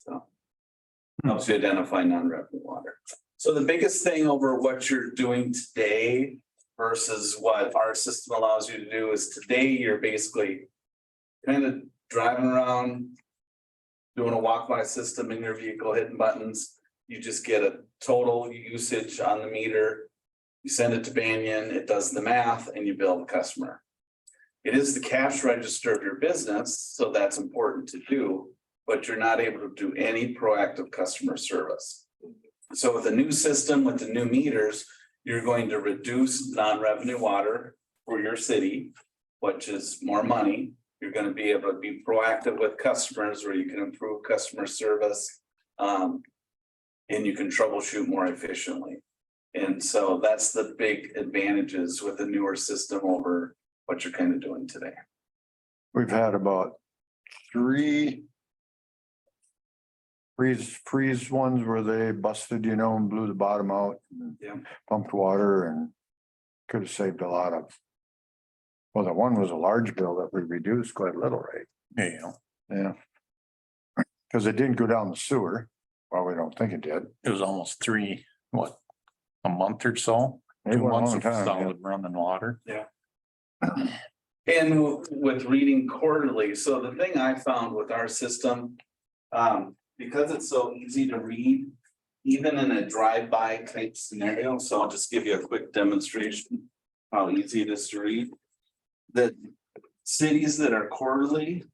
So helps you identify non-revenue water. So the biggest thing over what you're doing today versus what our system allows you to do is today you're basically kind of driving around, doing a walk-by system in your vehicle, hitting buttons. You just get a total usage on the meter. You send it to Banyan, it does the math and you bill the customer. It is the cash register of your business, so that's important to do, but you're not able to do any proactive customer service. So with the new system, with the new meters, you're going to reduce non-revenue water for your city, which is more money. You're going to be able to be proactive with customers where you can improve customer service. And you can troubleshoot more efficiently. And so that's the big advantages with the newer system over what you're kind of doing today. We've had about 3 freeze ones where they busted, you know, and blew the bottom out. And Yeah. pumped water and could have saved a lot of. Well, the one was a large bill that we reduced quite a little, right? Yeah, Yeah. Because it didn't go down the sewer. Well, we don't think it did. it was almost 3, what, a month or so? It 2 went a months long of time, yeah. solid running water. And with reading quarterly, so the thing I found with our system, because it's so easy to read, even in a drive-by type scenario, so I'll just give you a quick demonstration how easy it is to read. The cities that are quarterly,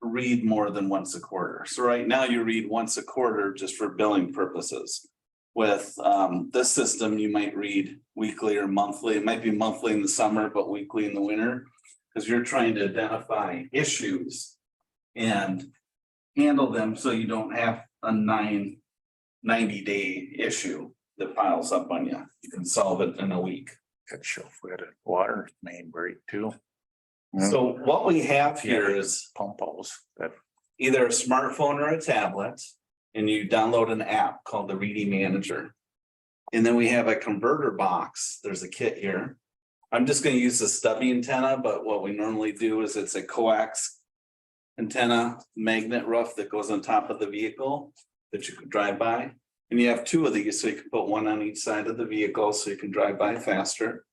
read more than once a quarter. So right now you read once a quarter just for billing purposes. With this system, you might read weekly or monthly. It might be monthly in the summer, but weekly in the winter. Because you're trying to identify issues and handle them so you don't have a 90-day issue that piles up on you. You can solve it in a week. Could show if we had a water main break too, So what we have here is pump house that either a smartphone or a tablet, and you download an app called the Reedy Manager. And then we have a converter box. There's a kit here. I'm just gonna use the stubby antenna, but what we normally do is it's a coax antenna magnet roof that goes on top of the vehicle that you could drive by. And you have two of these, so you can put one on each side of the vehicle so you can drive by faster.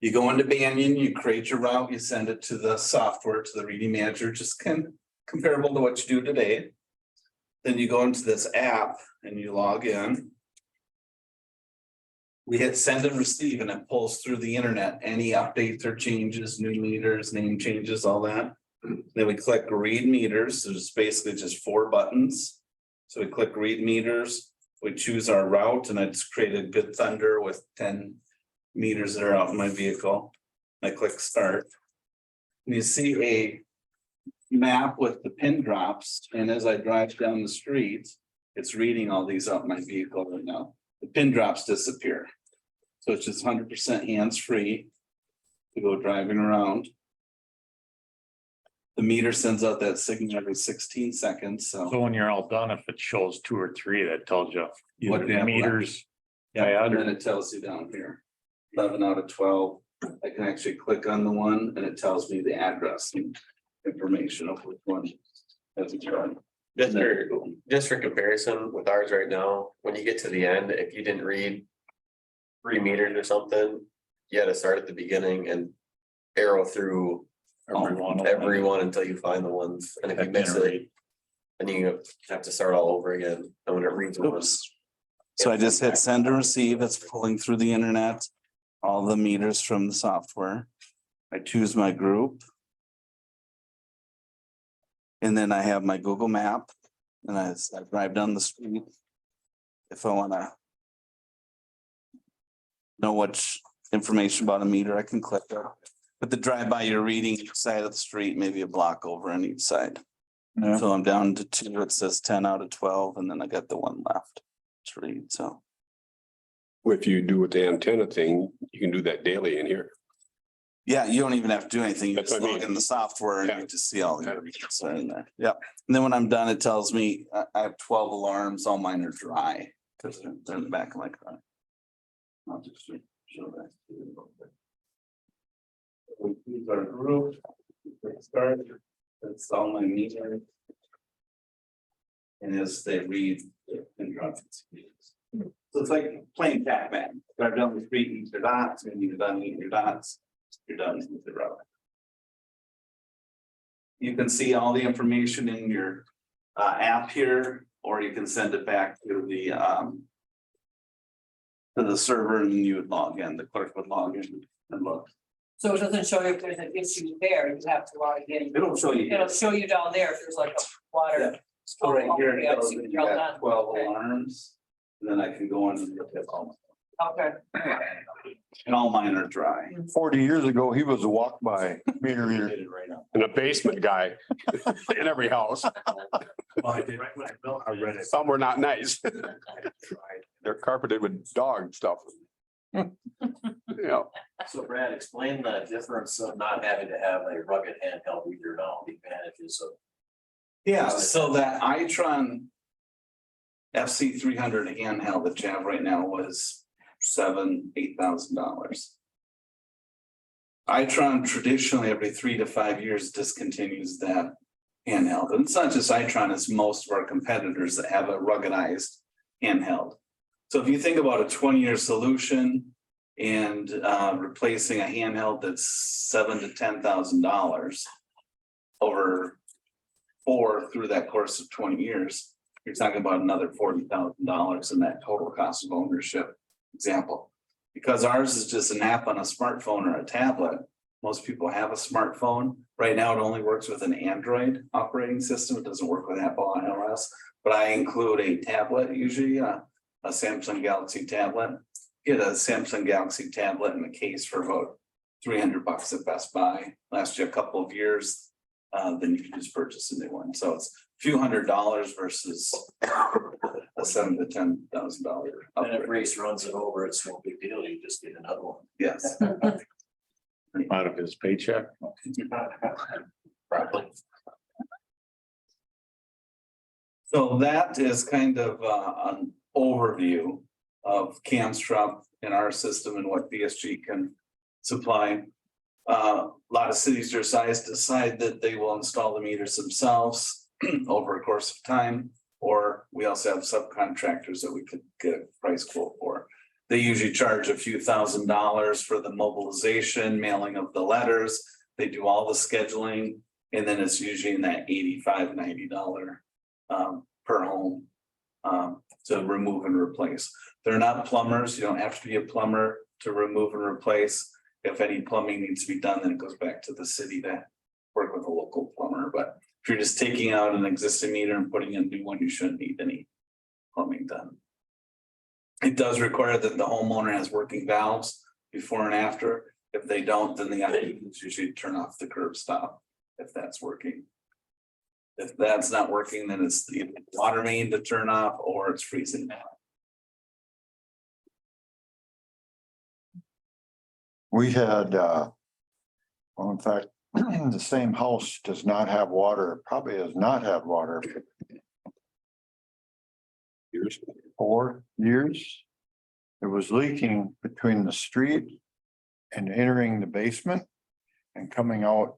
You go into Banyan, you create your route, you send it to the software, to the Reedy Manager, just comparable to what you do today. Then you go into this app and you log in. We hit send and receive and it pulls through the internet, any updates or changes, new meters, name changes, all that. Then we click read meters, so it's basically just 4 buttons. So we click read meters, we choose our route, and it's created Good Thunder with 10 meters that are out in my vehicle. I click start. And you see a map with the pin drops, and as I drive down the street, it's reading all these out in my vehicle right now. The pin drops disappear. So it's just 100% hands-free to go driving around. The meter sends out that signal every 16 seconds, so. so when you're all done, if it shows 2 or 3, that tells you What either you have the left. meters. Yeah, and then it tells you down here, 11 out of 12. I can actually click on the one and it tells me the address and information of which one. That's what you're on. Just for comparison with ours right now, when you get to the end, if you didn't read 3 meters or something, you had to start at the beginning and arrow through everyone until you find the ones. And if you miss it, then you have to start all over again. And when it reads one. Oops. So I just hit send and receive. It's pulling through the internet, all the meters from the software. I choose my group. And then I have my Google map and I drive down the street. If I wanna know which information about a meter, I can click there. But the drive-by, you're reading each side of the street, maybe a block over on each side. Yeah. So I'm down to 2, it says 10 out of 12, and then I got the one left to read, so. If you do with the antenna thing, you can do that daily in here. Yeah, you don't even have to do anything. You That's just what I log mean. in the software and Yeah. you just see all the readings are in there. Yep. And then when I'm done, it tells me I have 12 alarms. All mine are dry because they're in the back of my car. I'll just show that. to you real quick. We use our group. Let's start. That's all my meters. And as they read, and drop it. So it's like playing Pac-Man. Drive down the street, eat your dots, and you're done eating your dots. You're done with the route. You can see all the information in your app here, or you can send it back to the server and you would log in, the clerk would log in and look. So it doesn't show you if there's an issue there, you have to log in. It'll show you. It'll show you down there if there's like a water. So right here, it Okay, I tells see me what you you're got on. 12 Okay. alarms. And then I can go in and look at all. Okay. And all mine are dry. 40 years ago, he was a walk-by meter reader. And a basement guy in every house. I did, I read it. Some were not nice. They're carpeted with dog stuff. Yeah, So Brad, explain the difference of not having to have a rugged handheld reader now, the advantages of. Yeah, so that Itron FC 300 handheld that you have right now was $7,000-8,000. Itron traditionally every 3 to 5 years discontinues that handheld. And it's not just Itron, it's most of our competitors that have a ruggedized handheld. So if you think about a 20-year solution and replacing a handheld that's $7,000 to $10,000 over 4 through that course of 20 years, you're talking about another $40,000 in that total cost of ownership example. Because ours is just an app on a smartphone or a tablet, Most people have a smartphone. Right now, it only works with an Android operating system. It doesn't work with Apple iOS. But I include a tablet, usually a Samsung Galaxy tablet. Get a Samsung Galaxy tablet in the case for about $300 at Best Buy. Last you a couple of years, then you can just purchase a new one. So it's a few $100s versus a $7,000 to $10,000 And if upgrade. race runs it over, it's no big deal. You just get another one. Yes. Out of his paycheck. Probably. So that is kind of an overview of Camstrop in our system and what BSG can supply. A lot of cities your size decide that they will install the meters themselves over a course of time. Or we also have subcontractors that we could get a price quote for. They usually charge a few $1,000s for the mobilization, mailing of the letters. They do all the scheduling, and then it's usually in that $85, $90 per home to remove and replace. They're not plumbers. You don't have to be a plumber to remove and replace. If any plumbing needs to be done, then it goes back to the city to work with a local plumber. But if you're just taking out an existing meter and putting in a new one, you shouldn't need any plumbing done. It does require that the homeowner has working valves before and after. If they don't, then they usually turn off the curb stop if that's working. If that's not working, then it's the water main to turn off or it's freezing now. We had, well, in fact, the same house does not have water, probably does not have water for Years. 4 years. It was leaking between the street and entering the basement and coming out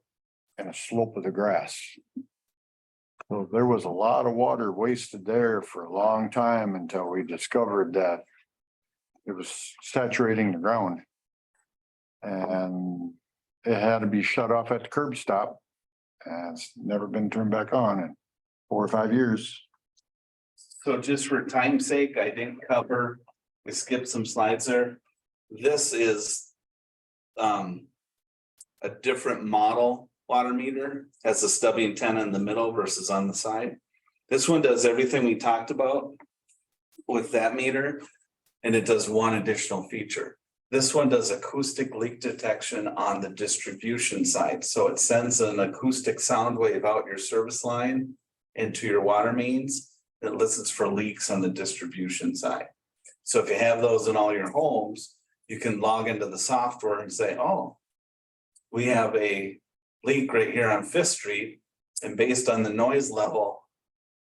in a slope of the grass. So there was a lot of water wasted there for a long time until we discovered that it was saturating the ground. And it had to be shut off at the curb stop. And it's never been turned back on in 4 or 5 years. So just for time's sake, I didn't cover, we skipped some slides there. This is a different model water meter, has a stubby antenna in the middle versus on the side. This one does everything we talked about with that meter, and it does one additional feature. This one does acoustic leak detection on the distribution side. So it sends an acoustic sound wave out your service line into your water mains. It listens for leaks on the distribution side. So if you have those in all your homes, you can log into the software and say, oh, we have a leak right here on Fifth Street. And based on the noise level,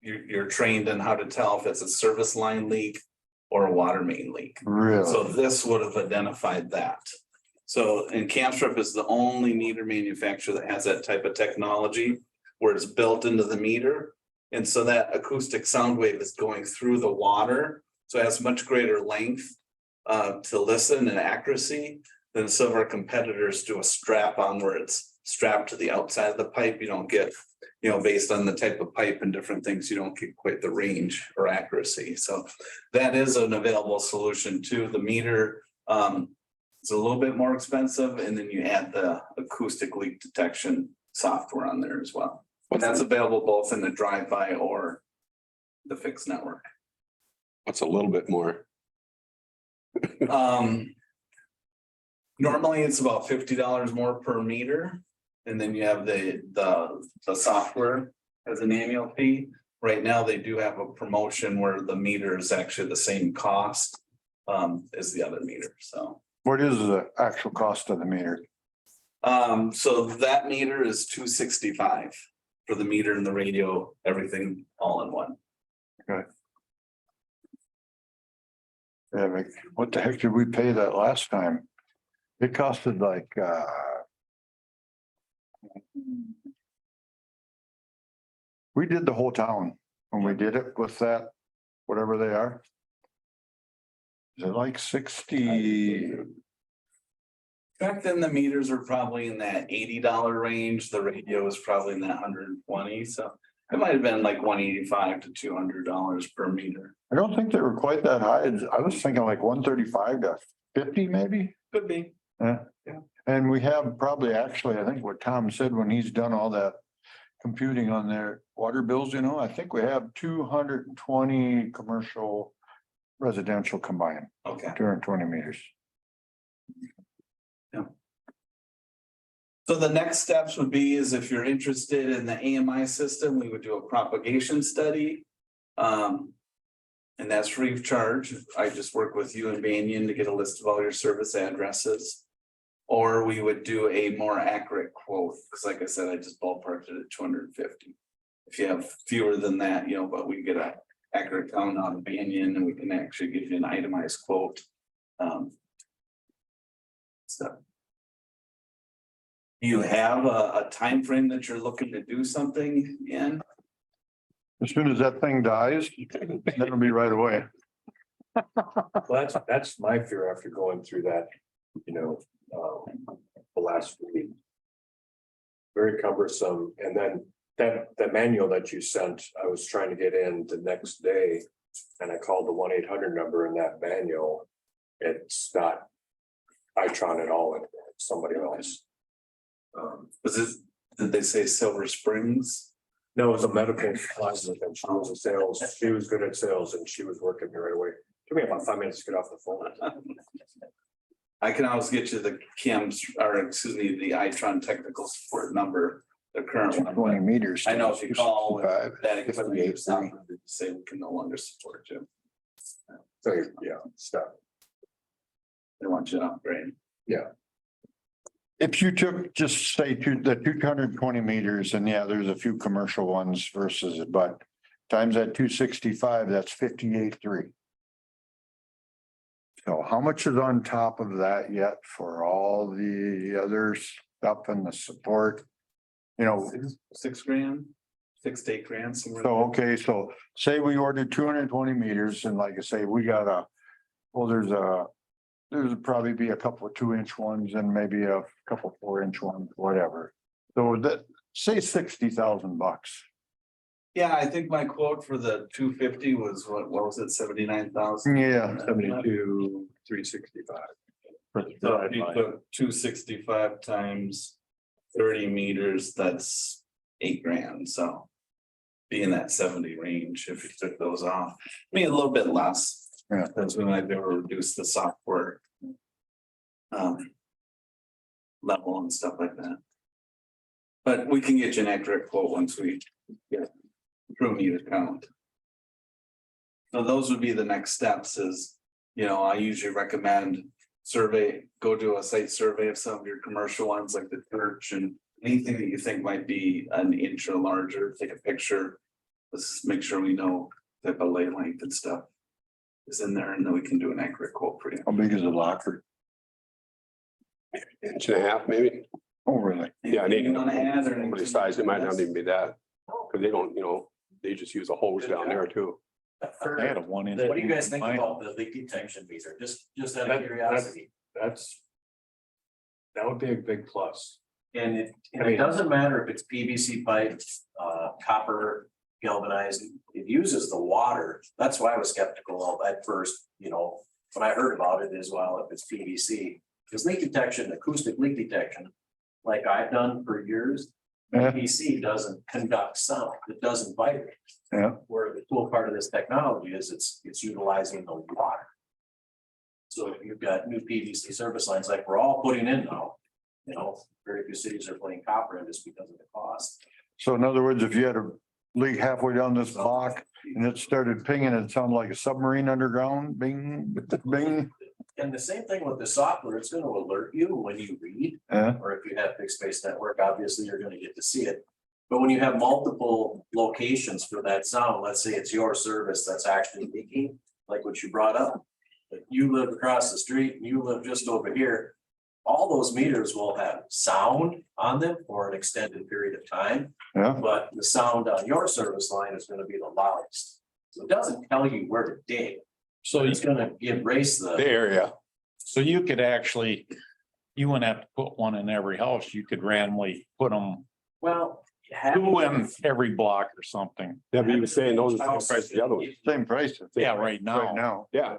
you're trained in how to tell if it's a service line leak or a water main leak. Really? So this would have identified that. So, and Camstrop is the only meter manufacturer that has that type of technology where it's built into the meter. And so that acoustic sound wave is going through the water. So it has much greater length to listen and accuracy than some of our competitors do a strap on where it's strapped to the outside of the pipe. You don't get, based on the type of pipe and different things, you don't get quite the range or accuracy. So that is an available solution too. The meter is a little bit more expensive, and then you add the acoustic leak detection software on there as well. But that's available both in the drive-by or the fixed network. What's a little bit more? Normally it's about $50 more per meter. And then you have the software as an annual fee. Right now, they do have a promotion where the meter is actually the same cost as the other meter, so. What is the actual cost of the meter? So that meter is $265 for the meter and the radio, everything all in one. Yeah, like, what the heck did we pay that last time? It costed like, we did the whole town when we did it with that, whatever they are. Is it like 60? Back then, the meters were probably in that $80 range. The radio was probably in that 120, so it might have been like $185 to $200 per meter. I don't think they were quite that high. I was thinking like 135 to 50 maybe. Could be. Yeah. And we have probably actually, I think what Tom said when he's done all that computing on their water bills, I think we have 220 commercial residential combined, Okay. 220 meters. So the next steps would be is if you're interested in the AMI system, we would do a propagation study. And that's free of charge. I just work with you and Banyan to get a list of all your service addresses. Or we would do a more accurate quote, because like I said, I just ballparked it at 250. If you have fewer than that, but we get a accurate count on Banyan and we can actually give you an itemized quote. So. Do you have a time frame that you're looking to do something in? As soon as that thing dies, that'll be right away. Well, that's my fear after going through that, the last week. Very cumbersome, and then that manual that you sent, I was trying to get in the next day. And I called the 1-800 number in that manual. It's not Itron at all, it's somebody else. Was it, did they say Silver Springs? No, it was a medical closet, and she was in sales, she was good at sales, and she was working me right away. Took me about 5 minutes to get off the phone. I can always get you the the Itron technical support number, the current one. 20 meters. I know if you call with 265, that equipment, you 58.3. say we can no longer support you. So, yeah, stuff. They want you to upgrade. If you took, just say the 220 meters, and yeah, there's a few commercial ones versus it, but times that 265, that's 58.3. So how much is on top of that yet for all the other stuff and the support? $6,000, 6 to 8 grand. somewhere So, there. okay, so say we ordered 220 meters, and like I say, we got there's probably be a couple of 2-inch ones and maybe a couple 4-inch ones, whatever. So that, say $60,000. Yeah, I think my quote for the 250 was what was it, 79,000? Yeah, 72, 365. So if you took 265 times 30 meters, that's 8 grand, so. Be in that 70 range if you took those off, a little bit less. Yeah. Because we might be able to reduce the software. Level and stuff like that. But we can get you an accurate quote once we get true meter count. So those would be the next steps is, I usually recommend go do a site survey of some of your commercial ones like the church and anything that you think might be an inch or larger, take a picture. Let's make sure we know type of lay length and stuff is in there, and then we can do an accurate quote for you. how big is the locker? 1.5 inches, maybe. Oh, really? Yeah, Anything you wanna add or Somebody's size, it might not even be that, because they don't, they just use a hose down there too. I had a 1 inch. What do you guys think Mine- about the leak detection meter? Just out of That- curiosity. That would be a big plus. And it I mean- doesn't matter if it's PVC pipe, copper, galvanized, it uses the water. That's why I was skeptical of at first, when I heard about it as well, if it's PVC. Because leak detection, acoustic leak detection, like I've done for years, Yeah. PVC doesn't conduct sound, it doesn't vibrate. Yeah. Where the cool part of this technology is it's utilizing the water. So if you've got new PVC service lines like we're all putting in now, very few cities are putting copper in just because of the cost. So in other words, if you had a leak halfway down this block and it started pinging, it sounded like a submarine underground, bing, bing. And the same thing with the software, it's gonna alert you when you read, Yeah, or if you have fixed space network, obviously you're gonna get to see it. But when you have multiple locations for that sound, let's say it's your service that's actually leaking, like what you brought up. But you live across the street and you live just over here. All those meters will have sound on them for an extended period of time, yeah. but the sound on your service line is gonna be the loudest. So it doesn't tell you where to dig, So it's gonna erase The the, area, So you could actually, you wouldn't have to put one in every house. You could randomly put them well. you have- 2 in every block or something. yeah, but you were saying those are the same price as the other ones. Same price. Yeah, right Right now. now. Yeah,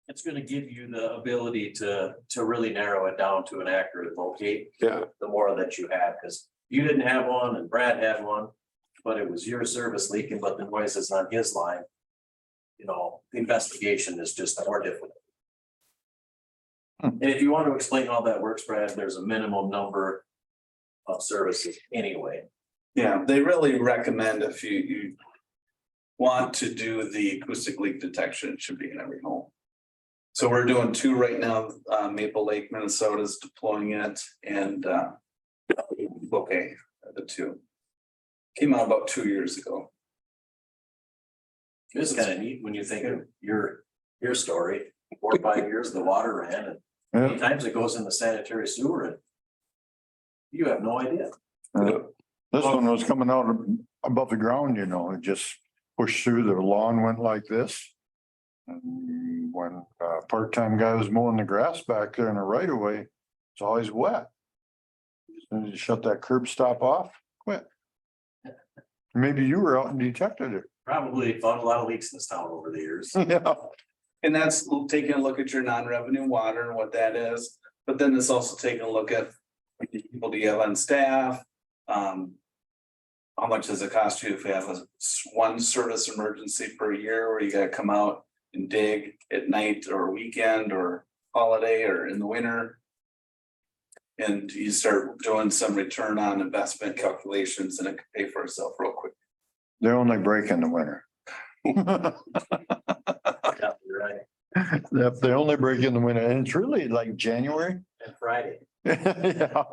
It's gonna give you the ability to really narrow it down to an accurate locate. Yeah. The more that you have, because you didn't have one and Brad had one, but it was your service leaking, but the noise is on his line. You know, the investigation is just more difficult. And if you want to explain how that works, Brad, there's a minimum number of services anyway. Yeah, they really recommend if you want to do the acoustic leak detection, it should be in every home. So we're doing 2 right now. Maple Lake, Minnesota is deploying it, and okay, the 2 came out about 2 years ago. It's kind of neat when you think of your story, 4 or 5 years, the water ran and many times it goes in the sanitary sewer and you have no idea. This one was coming out above the ground, you know, it just pushed through, the lawn went like this. And when a part-time guy was mowing the grass back there in the right of way, it's always wet. As soon as you shut that curb stop off, quit. Maybe you were out and detected it. Probably found a lot of leaks in this town over the years. Yeah. And that's taking a look at your non-revenue water and what that is, but then it's also taking a look at how many people do you have on staff? How much does it cost you if you have one service emergency per year where you gotta come out and dig at night or weekend or holiday or in the winter? And you start doing some return on investment calculations and it can pay for itself real quick. They only break in the winter. Yeah, you're right. Yep, they only break in the winter, and it's really like January. And Friday. Yeah.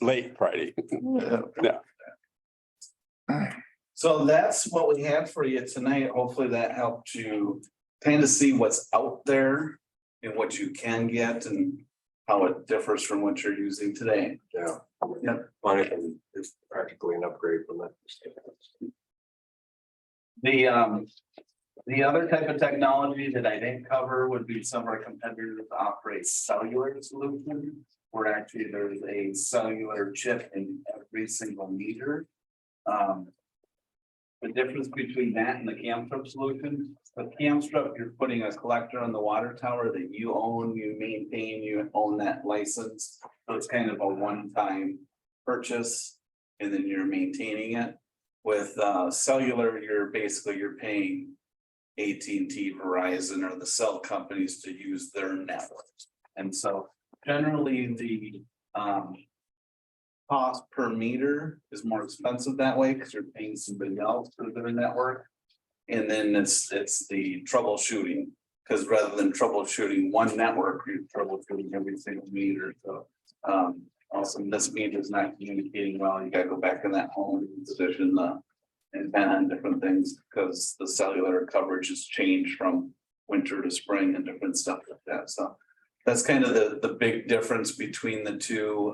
Late Friday. So that's what we had for you tonight. Hopefully that helped you kind of see what's out there and what you can get and how it differs from what you're using today. Yeah. Yep. Mine is practically an upgrade from that. The other type of technology that I didn't cover would be some of our competitors operate cellular solutions. Where actually there's a cellular chip in every single meter. The difference between that and the Camstrip solution, with Camstrip, you're putting a collector on the water tower that you own, you maintain, you own that license. So it's kind of a one-time purchase and then you're maintaining it. With cellular, you're paying AT&T, Verizon, or the cell companies to use their networks. And so generally the cost per meter is more expensive that way because you're paying somebody else for their network. And then it's the troubleshooting, because rather than troubleshooting one network, you're troubleshooting every single meter. So also this meter is not communicating well. You gotta go back in that home and position the antenna and different things because the cellular coverage has changed from winter to spring and different stuff like that. So that's kind of the big difference between the two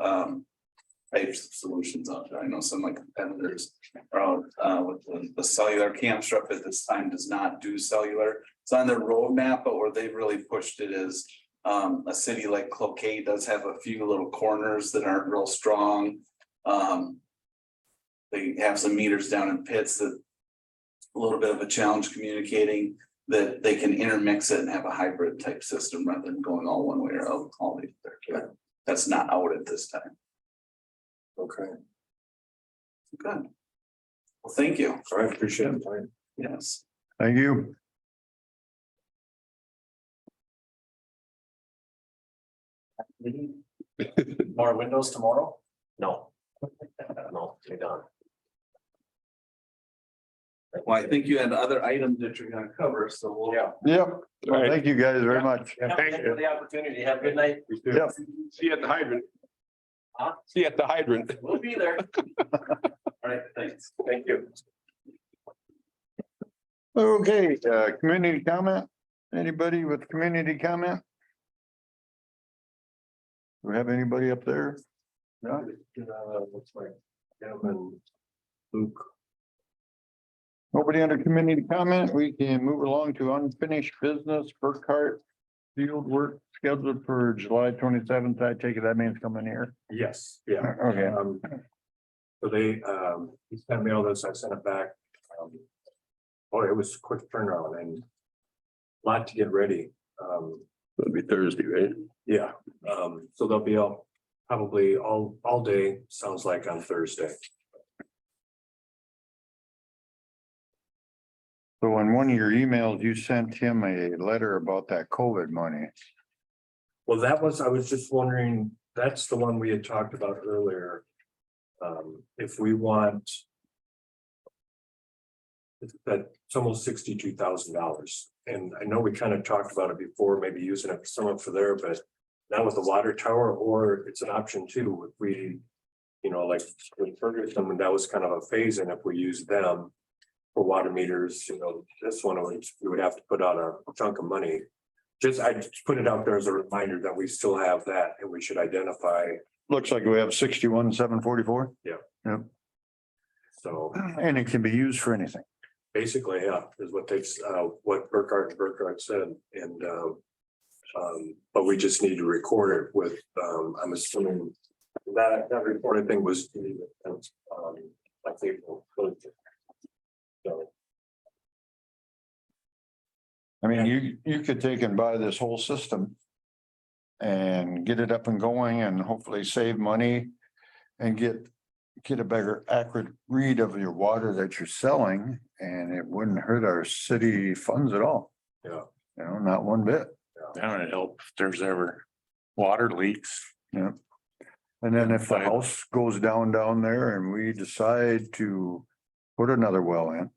types of solutions out there. I know some of my competitors are out with the cellular. Camstrip at this time does not do cellular. It's on their roadmap, but where they've really pushed it is a city like Cloquet does have a few little corners that aren't real strong. They have some meters down in pits that a little bit of a challenge communicating, that they can intermix it and have a hybrid type system rather than going all one way or all the other. That's not out at this time. Okay, Good. Well, thank you. all right, appreciate it. Yes. Thank you. More windows tomorrow? No. No, you're done. Well, I think you had other items that you're gonna cover, so we'll. Yeah. Yep. Well, Right. thank you guys very much. Thank you for the opportunity. Have a good night. Yep. See you at the hydrant. Huh? See you at the hydrant. We'll be there. All right, thanks. Thank you. Okay, community comment? Anybody with community comment? Do we have anybody up there? No? Looks like Kevin, Luke. Nobody under community comment? We can move along to unfinished business. Burkhart field work scheduled for July 27th. I take it that means coming here. Yes, yeah. Okay. So they, he sent me all this, I sent it back. Boy, it was a quick turnaround and a lot to get ready. It'll be Thursday, right? Yeah, so they'll be all, probably all day, sounds like on Thursday. So in one of your emails, you sent him a letter about that COVID money. Well, I was just wondering, that's the one we had talked about earlier. If we want. It's almost $62,000, and I know we kind of talked about it before, maybe using it for someone for there, but. Now with the water tower, or it's an option too, if we, like with Ferguson, and that was kind of a phase in if we use them. For water meters, this one, we would have to put out a chunk of money. I just put it out there as a reminder that we still have that and we should identify, Looks like we have 61,744, so and it can be used for anything. basically, yeah, is what Burkhardt said, and. But we just need to record it with, I'm assuming that report, I think was. Like April. So, I mean, you could take and buy this whole system. And get it up and going and hopefully save money. And get a better accurate read of your water that you're selling, and it wouldn't hurt our city funds at all. Yeah. Not one bit. That would help if there's ever water leaks. Yeah. And then if the house goes down there and we decide to put another well in.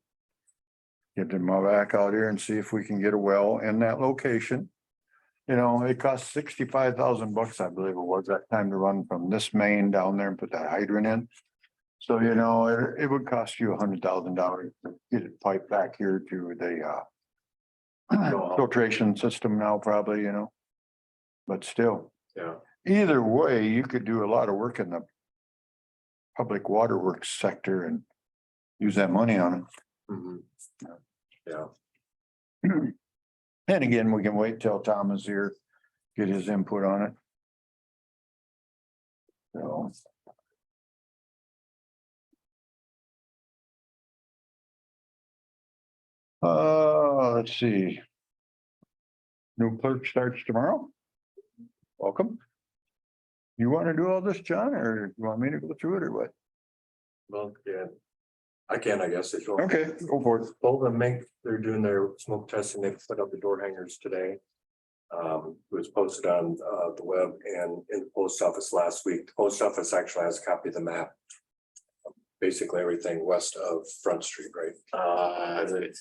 Get them back out here and see if we can get a well in that location. It costs $65,000, I believe it was that time to run from this main down there and put that hydrant in. So, it would cost you $100,000 to get it piped back here to the filtration system now, probably, but still. Yeah. Either way, you could do a lot of work in the public waterworks sector and use that money on it. mhm. Yeah, And again, we can wait till Tom is here, get his input on it. So. Let's see. New clerk starts tomorrow. Welcome. You want to do all this, John, or you want me to go through it or what? well, yeah. I can, I guess, if you want. Okay, go for it. Both of them they're doing their smoke testing, they put up the door hangers today. It was posted on the web and in the post office last week. The post office actually has a copy of the map. Basically everything west of Front Street, right? Was it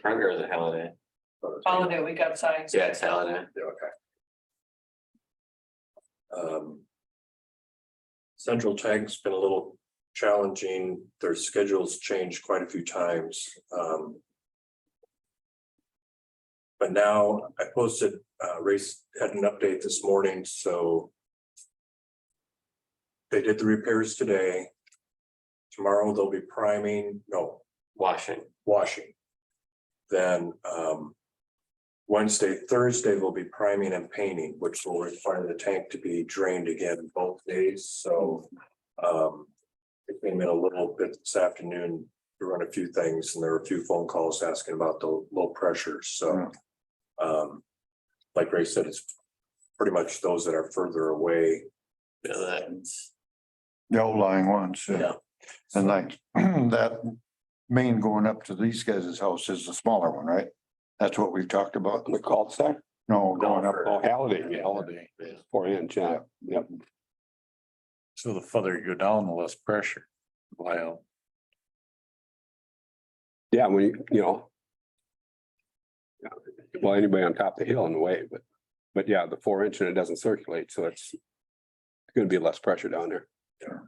Front or was it Holiday? Holiday week outside. Yeah, it's Holiday. Yeah, okay. Central Tank's been a little challenging. Their schedules changed quite a few times. But now I posted, Race had an update this morning, so they did the repairs today. Tomorrow they'll be washing. Then Wednesday, Thursday, they'll be priming and painting, which will require the tank to be drained again both days, so it came in a little bit this afternoon to run a few things, and there were a few phone calls asking about the low pressure, so. Like Ray said, it's pretty much those that are further away. The outlying ones, yeah. Yeah. And like that main going up to these guys' house is the smaller one, right? That's what we've talked about. The cul-de-sac, No, going up. Holiday, 4 inch, yeah, yep. So the further you go down, the less pressure. Wow. Yeah, when yeah, well, anybody on top of the hill in a way, but yeah, the 4 inch and it doesn't circulate, so it's gonna be less pressure down there.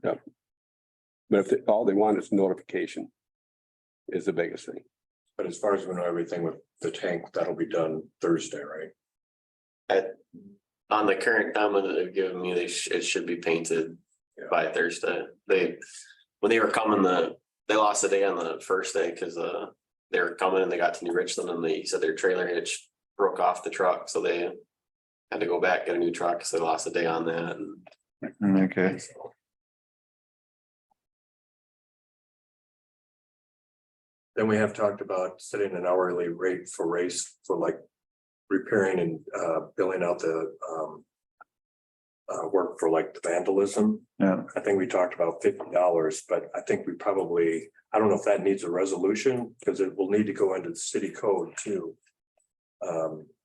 Yep. But if all they want is notification is the biggest thing. But as far as we know, everything with the tank, that'll be done Thursday, right? On the current comment that they've given me, it should be painted by Thursday. When they were coming, they lost a day on the first day because they were coming and they got to New Richland and he said their trailer hitch broke off the truck, so they had to go back, get a new truck, so they lost a day on that. Okay. Then we have talked about setting an hourly rate for Race for like repairing and billing out the work for like the vandalism. Yeah. I think we talked about $50, but I think we probably, I don't know if that needs a resolution, because it will need to go into the city code too.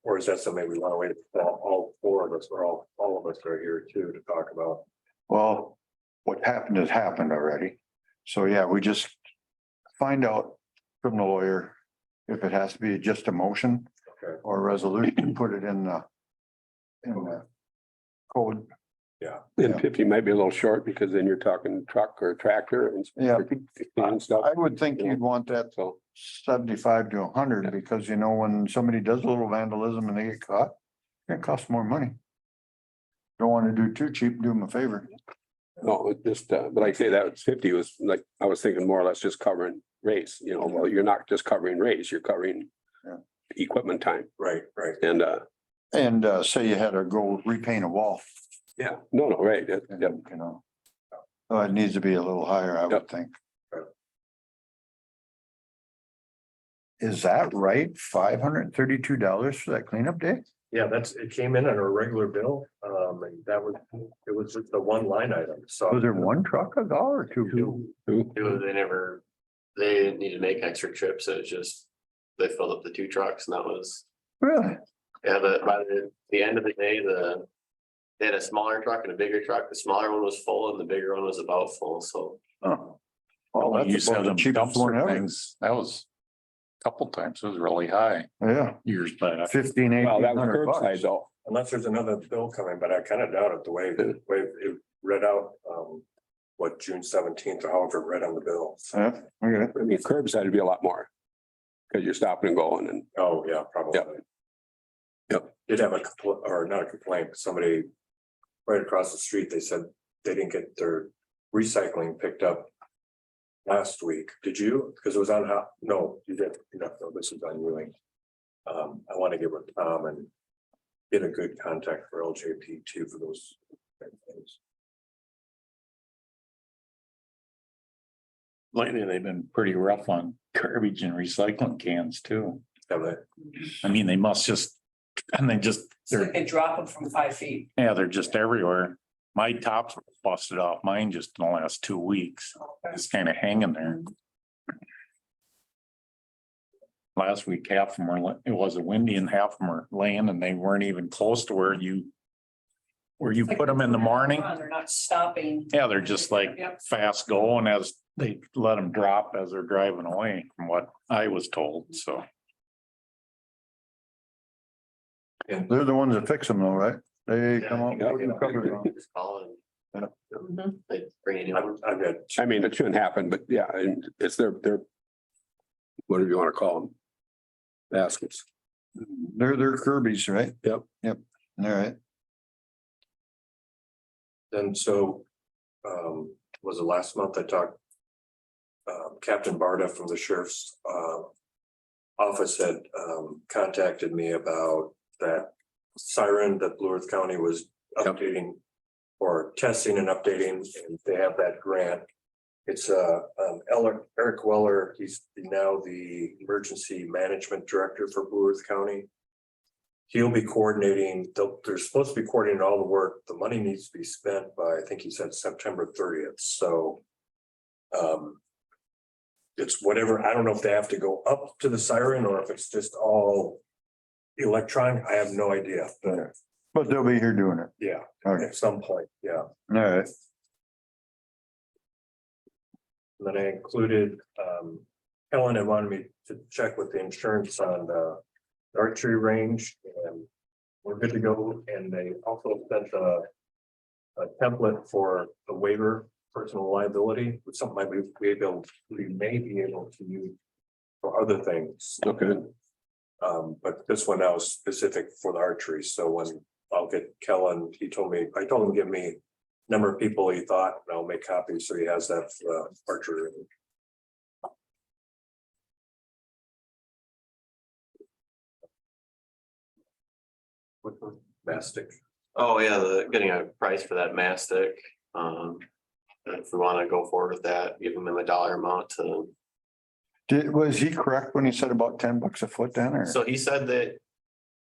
Or is that something we want to wait for all four of us, or all of us are here too to talk about? Well, what happened has happened already. So yeah, we just find out from the lawyer if it has to be just a motion Okay. or a resolution, put it in the code. And 50 might be a little short because then you're talking truck or tractor and. Yeah. And stuff, I would think you'd want that so. 75 to 100, because you know, when somebody does a little vandalism and they get caught, it costs more money. Don't want to do too cheap, do them a favor. No, it just, but like I say, that was 50 was like, I was thinking more or less just covering race, you know, well, you're not just covering race, you're covering. Yeah. Equipment time Right, right. and, Say you had to go repaint a wall, yeah, no, right, yep. you know. So it needs to be a little higher, I would Yep. think. Is that right? $532 for that cleanup day? Yeah, it came in on a regular bill, and it was just the one line item, so. Was there one truck a dollar or two? They didn't need to make extra trips, it was just, they filled up the 2 trucks and that was, Really? yeah, by the end of the day, they had a smaller truck and a bigger truck, the smaller one was full and the bigger one was about full, so. Oh. Well, You that's said about the them cheapest one dumpster ever. things, that was a couple times, it was really high Yeah, years back. 15, Well, that was 1800 curbside bucks. though. Unless there's another bill coming, but I kind of doubt it, the way it read out, June 17th or however it read on the bill. Yeah, okay. I mean, curbside would be a lot more. Cause you're stopping and going and, Oh, yeah, probably. Yep. Yep. Did have a complaint, or not a complaint, but somebody right across the street, they said they didn't get their recycling picked up last week. Did you? Because it was on, no, you didn't, no, this is on Ewing. I want to get with Tom and get a good contact for LJP too for those things. Lately, they've been pretty rough on garbage and recycling cans too. Have they? I mean, they must just, and So they drop them from 5 feet. yeah, they're just everywhere. My tops were busted off mine just in the last 2 weeks. It's kind of hanging there. Last week, half of them were, it wasn't windy and half of them were laying and they weren't even close to where you put them in the morning. They're not stopping. Yeah, they're just like Yep. fast going as they let them drop as they're driving away from what I was told, so. They're the ones that fix them though, right? They come out. Yeah. with the covers on. Just call Yeah. and they bring a new one. I've got, I mean, it shouldn't happen, but yeah, and it's their. Whatever you want to call them. Baskets. They're Kirby's, right? Yep. Yep, all right. and so, was it last month I talked? Captain Barda from the sheriff's, office had, contacted me about that siren that Blue Earth County was updating or testing and updating, and they have that grant. It's Eric Weller, he's now the emergency management director for Blue Earth County. He'll be coordinating, they're supposed to be coordinating all the work. The money needs to be spent by, I think he said September 30th, so. It's whatever, I don't know if they have to go up to the siren or if it's just all electronic, I have no idea, but But they'll be here doing it. yeah, Okay, at some point, yeah. all right. And then I included, Helen had wanted me to check with the insurance on the archery range, and we're good to go, and they also sent a template for the waiver, personal liability, which something we may be able to use for other things. Okay. But this one now is specific for the archery, so when I'll get Kellen, I told him to give me number of people he thought, and I'll make copies, so he has that for archery. Mastic. Oh, yeah, getting a price for that mastic. If we want to go forward with that, give them a dollar amount to, Was he correct when he said about $10 a foot then, or? so he said that.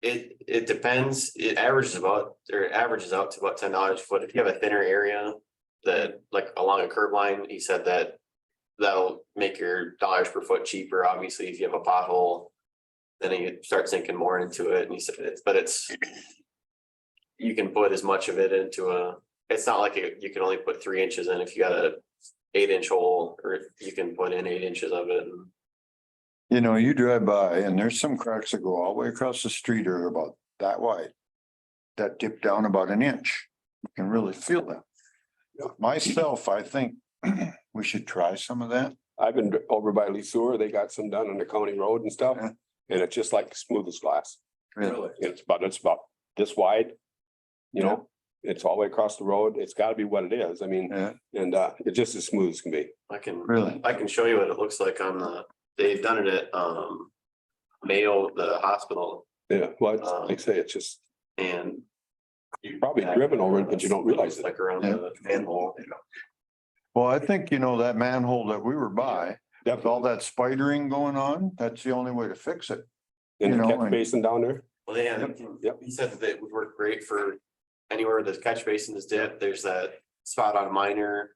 It depends, it averages out to about $10 a foot. If you have a thinner area that like along a curb line, he said that. That'll make your dollars per foot cheaper. Obviously, if you have a pothole. Then you start sinking more into it and he said it's. You can put as much of it into it's not like you can only put 3 inches in. If you got a 8-inch hole, or you can put in 8 inches of it. And You know, you drive by and there's some cracks that go all the way across the street or about that wide. That dip down about an inch. You can really feel that. Myself, I think we should try some of that. I've been over by Lee Sewer, they got some done on the county road and stuff, Yeah. and it's just like smooth as glass. Really? It's about this wide. You know, it's all the way across the road. It's gotta be what it is. I mean, Yeah, and it's just as smooth as can be. I can really. show you what it looks like on they've done it at Mayo, the hospital, Yeah, well, it's- like I say, it's just, and. you've probably driven over it, but you don't realize it. Like around the manhole. Well, I think, you know, that manhole that we were by, with all that spidering going on, that's the only way to fix it. In you the know, catch and- bason down there. Well, yeah, Yep. he said that it would work great for anywhere the catch basin is dipped. There's that spot on Minor,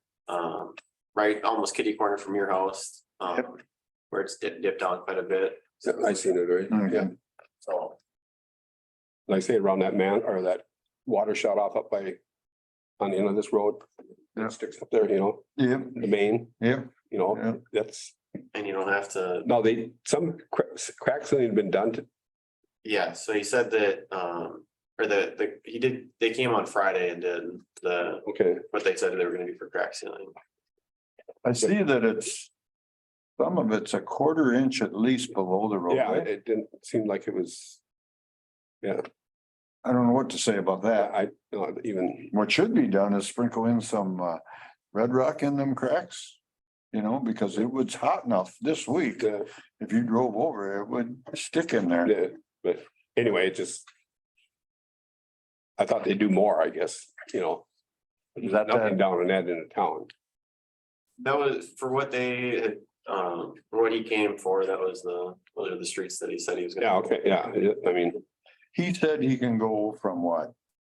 right, almost kitty corner from your house. Where it's dipped down quite a bit. Yeah, I seen it, right? Okay. Yeah, So, like I say, around that man or that water shut off up by. On the end of this road. Yeah. It sticks up there, you know, Yep, the main, yep, you know, Yeah. that's, and you don't have to, no, some cracks that had been done to. yeah, so he said that, or they came on Friday and did Okay, what they said they were gonna do for crack sealing. I see that it's. Some of it's a 1/4 inch at least below the yeah, roadway. it didn't seem like it was. Yeah, I don't know what to say about that. I, even, What should be done is sprinkle in some red rock in them cracks. You know, because it was hot enough this week. If you drove over, it would stick in there. yeah, but anyway, it just. I thought they'd do more, I guess, you know. Is that Nothing that? down in that in the town. That was for what they had, for what he came for, those are the streets that he said he was gonna. Yeah, okay, yeah, I mean, He said he can go from what?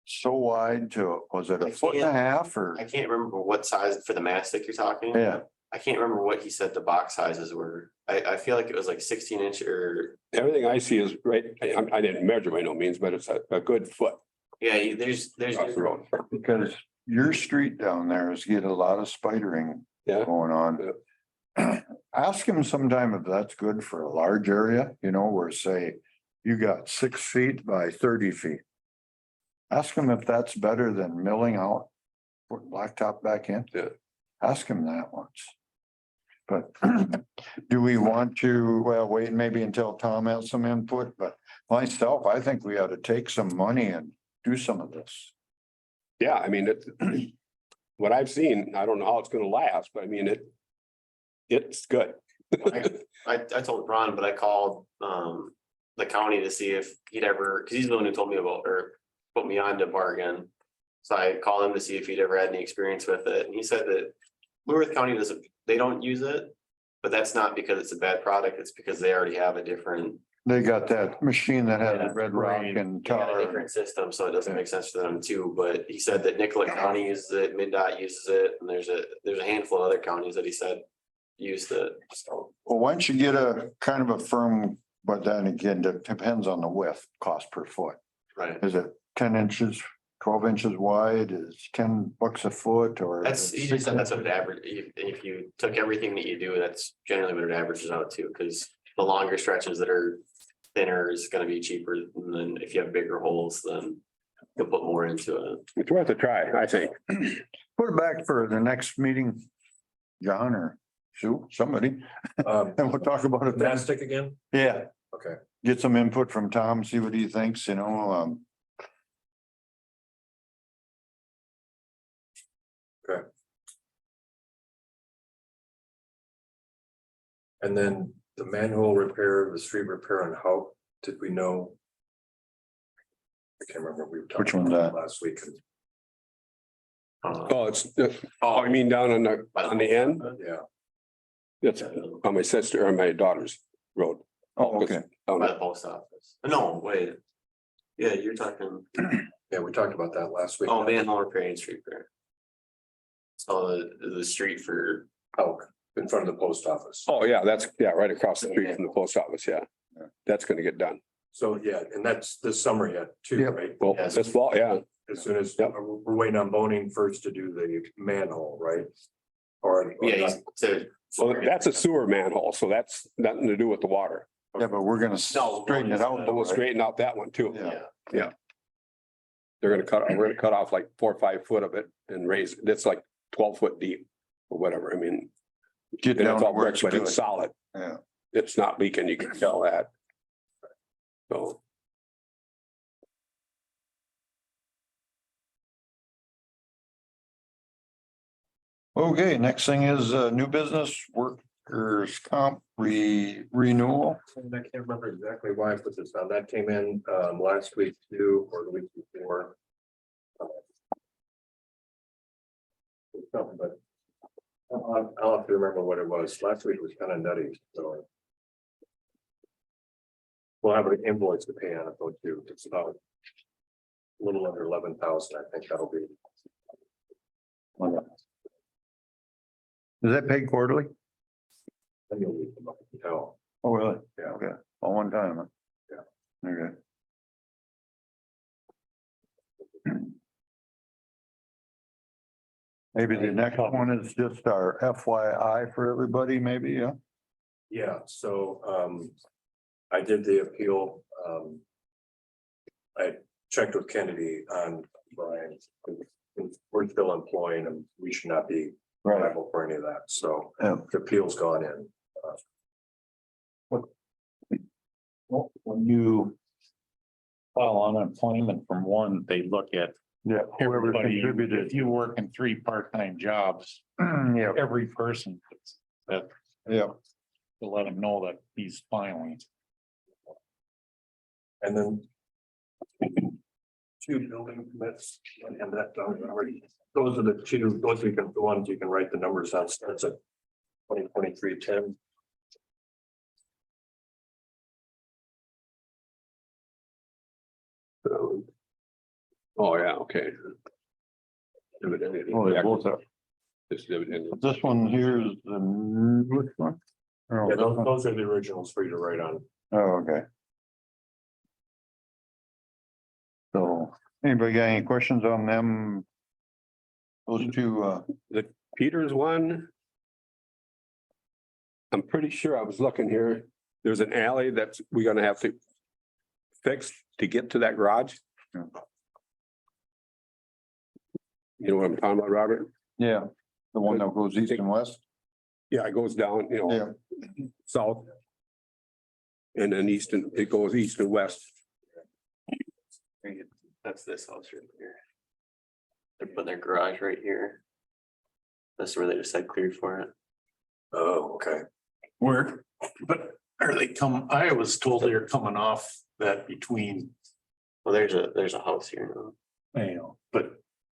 So wide to, was it a 1.5 or? I can't remember what size for the mastic you're talking. Yeah, I can't remember what he said the box sizes were. I feel like it was like 16-inch or, everything I see is right, I didn't measure by no means, but it's a good foot yeah, there's. across the road. because your street down there is getting a lot of spidering Yeah, going on. Ask him sometime if that's good for a large area, you know, where say you got 6 feet by 30 feet. Ask him if that's better than milling out, put blacktop back in. Yeah. Ask him that once. But do we want to, well, wait maybe until Tom has some input, but myself, I think we ought to take some money and do some of this. yeah, I mean, it. What I've seen, I don't know how it's gonna last, but I mean, it's good. I told Ron, but I called the county to see if he'd ever, because he's the one who told me about or put me on to bargain. So I called him to see if he'd ever had any experience with it, and he said that Blue Earth County they don't use it. But that's not because it's a bad product, it's because they already have a different. They got that machine that has Yeah, red rock right. and They got a tar. different system, so it doesn't make sense for them too, but he said that Nicollet County uses it, MinDOT uses it, and there's a handful of other counties that he said. Used it, so. Well, once you get a kind of a firm, but then again, it depends on the width, cost per foot. Right, Is it 10 inches, 12 inches wide, is $10 a foot or? that's, he just said that's what it average, if you took everything that you do, that's generally what it averages out to, because the longer stretches that are thinner is gonna be cheaper, and then if you have bigger holes, then you'll put more into it. It's worth a try, I think. Put it back for the next meeting, John or Sue, somebody, and we'll talk about it then. Mastic again? Yeah, Okay. get some input from Tom, see what he thinks, you know, And then the manhole repair, the street repair on how, did we know? I can't remember, we were talking Which one's about that? it last week. Oh, it's, oh, I mean, down on the end, Yeah, that's on my sister or my daughter's road. oh, okay. Down By there. the post office, no, wait, Yeah, you're talking, Yeah, we talked about that last week. oh, manhole repair and street repair. So the street for, Oh, in front of the post office. Oh, yeah, that's, yeah, right across the street from the post office, yeah. That's gonna get done. So, yeah, and that's this summer yet too, Yep. right? Well, Yes. this fall, yeah, As soon as, Yep. we're waiting on Boning first to do the manhole, right? Or. yeah, so. well, that's a sewer manhole, so that's nothing to do with the water. Yeah, but we're gonna No, straighten it out. But though, we'll right? straighten out that one too. Yeah. We're gonna cut off like 4 or 5 foot of it and raise, it's like 12 foot deep or whatever, I mean. Get And down it's to all where brick, it's but good. it's solid. Yeah. It's not leaking, you can tell that. So. Okay, next thing is new business workers comp renewal. And I can't remember exactly why I put this on. That came in last week too, or the week before. Something, but I'll have to remember what it was. Last week was kind of nutty, so. We'll have an invoice to pay on it though too. It's about a little under 11,000. I think that'll be. Is that paid quarterly? Then you'll need them up to tell. Oh, really? Yeah. Okay, all one time, huh? Yeah. Okay. Maybe the next one is just our FYI for everybody, maybe, yeah? Yeah, so I did the appeal. I checked with Kennedy on Brian. We're still employing him. We should not be Right. liable for any of that, so Yeah. the appeal's gone in. Well, when you file unemployment from one, they look at Yeah. Whoever everybody. contributed. If you work in 3 part-time jobs, Yeah, every person that yeah. to let them know that he's filing. And then 2 building permits and that done already. Those are the 2, those you can, the ones you can write the numbers on, starts at 2023-10. Oh, yeah, okay. Oh, they both are. This dividend. But this one here is the newest one? Oh, Yeah, this one? those are the originals for you to write on. Oh, okay. So, anybody got any questions on them? Those two, The Peters one. I'm pretty sure I was looking here, there's an alley that's we're gonna have to fix to get to that garage. Yeah. You know what I'm talking about, Robert? yeah, the one that goes east and west? Yeah, it goes down, you know, south. And then east and, it goes east and west. that's this house right here. They're putting their garage right here. That's where they just had cleared for it. Oh, okay. Where, but are they I was told they were coming off that between, Well, there's a house here now. you know, but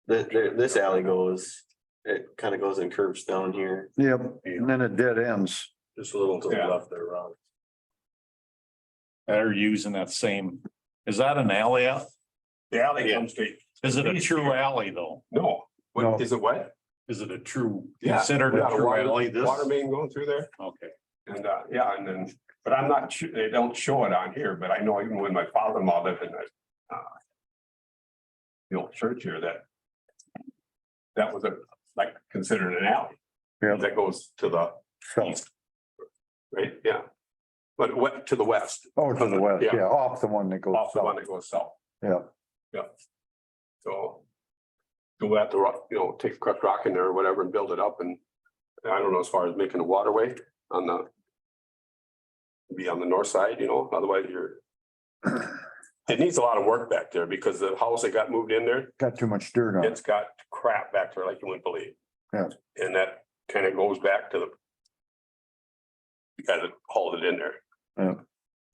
This alley goes, it kind of goes and curves down here. Yep, and then it dead ends. Just a little to the Yeah. left there, Ron. they're using that same, is that an alley out? The alley Yeah. comes straight. Is it a true alley though? No, No. what, is it what? Is it a true, Yeah. considered Got a true water- alley? This, Water main going through there. okay. And yeah, and then, but I'm not sure, they don't show it on here, but I know even when my father-in-law lived in the old church here that was like considered an alley. Yeah. That goes to the east, right? Yeah. But what, to the west, Oh, to the west, Yeah. yeah, off the one that goes off the one south. that goes south. Yeah. Yeah. So. Do have to, take crushed rock in there or whatever and build it up and I don't know, as far as making a waterway on the. Be on the north side, otherwise you're. It needs a lot of work back there because the house that got moved in there, Got too much dirt on it. it's got crap back there like you wouldn't believe. Yeah. And that kind of goes back to the. You gotta haul it in there. Yeah.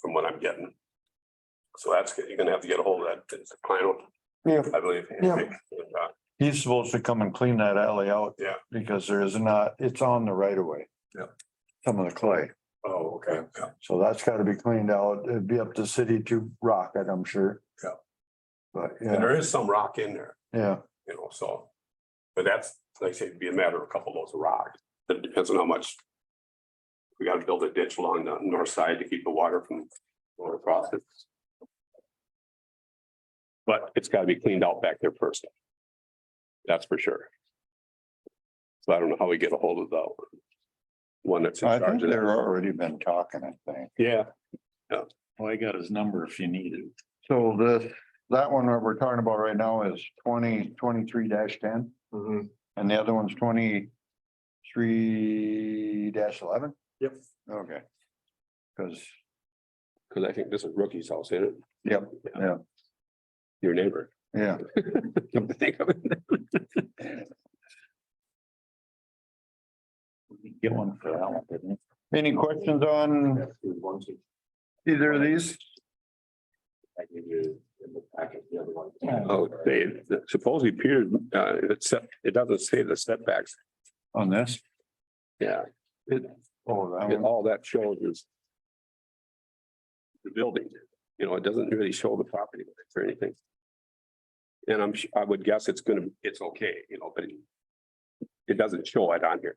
From what I'm getting. So that's, you're gonna have to get a hold of that, it's a client, Yeah, I believe. Yeah. And, he's supposed to come and clean that alley out. Yeah. Because there is not, it's on the right of way. Yeah. Some of the clay, Oh, okay. so that's gotta be cleaned out. It'd be up to city to rock it, I'm sure. Yeah. But And yeah, there is some rock in there, yeah, so. But that's, like I say, it'd be a matter of a couple loads of rock. It depends on how much. We gotta build a ditch along the north side to keep the water from going across it. But it's gotta be cleaned out back there first. That's for sure. So I don't know how we get a hold of the one that's in I think charge of they've that. already been talking, I think. Yeah, Well, I got his number if you need it. So that one that we're talking about right now is 2023-10, Mhm. and the other one's 23-11. Yep. Okay. Cause, because I think this is Rookie's house, ain't it? yep, yeah, Your neighbor. yeah. Come to think of it. Get one for that one, didn't you? Any questions on either of these? Oh, they supposedly Peter, it doesn't say the setbacks. On this? Yeah. Oh, that one. All that shows is the building, it doesn't really show the property lines or anything. And I would guess it's okay, but it doesn't show it on here.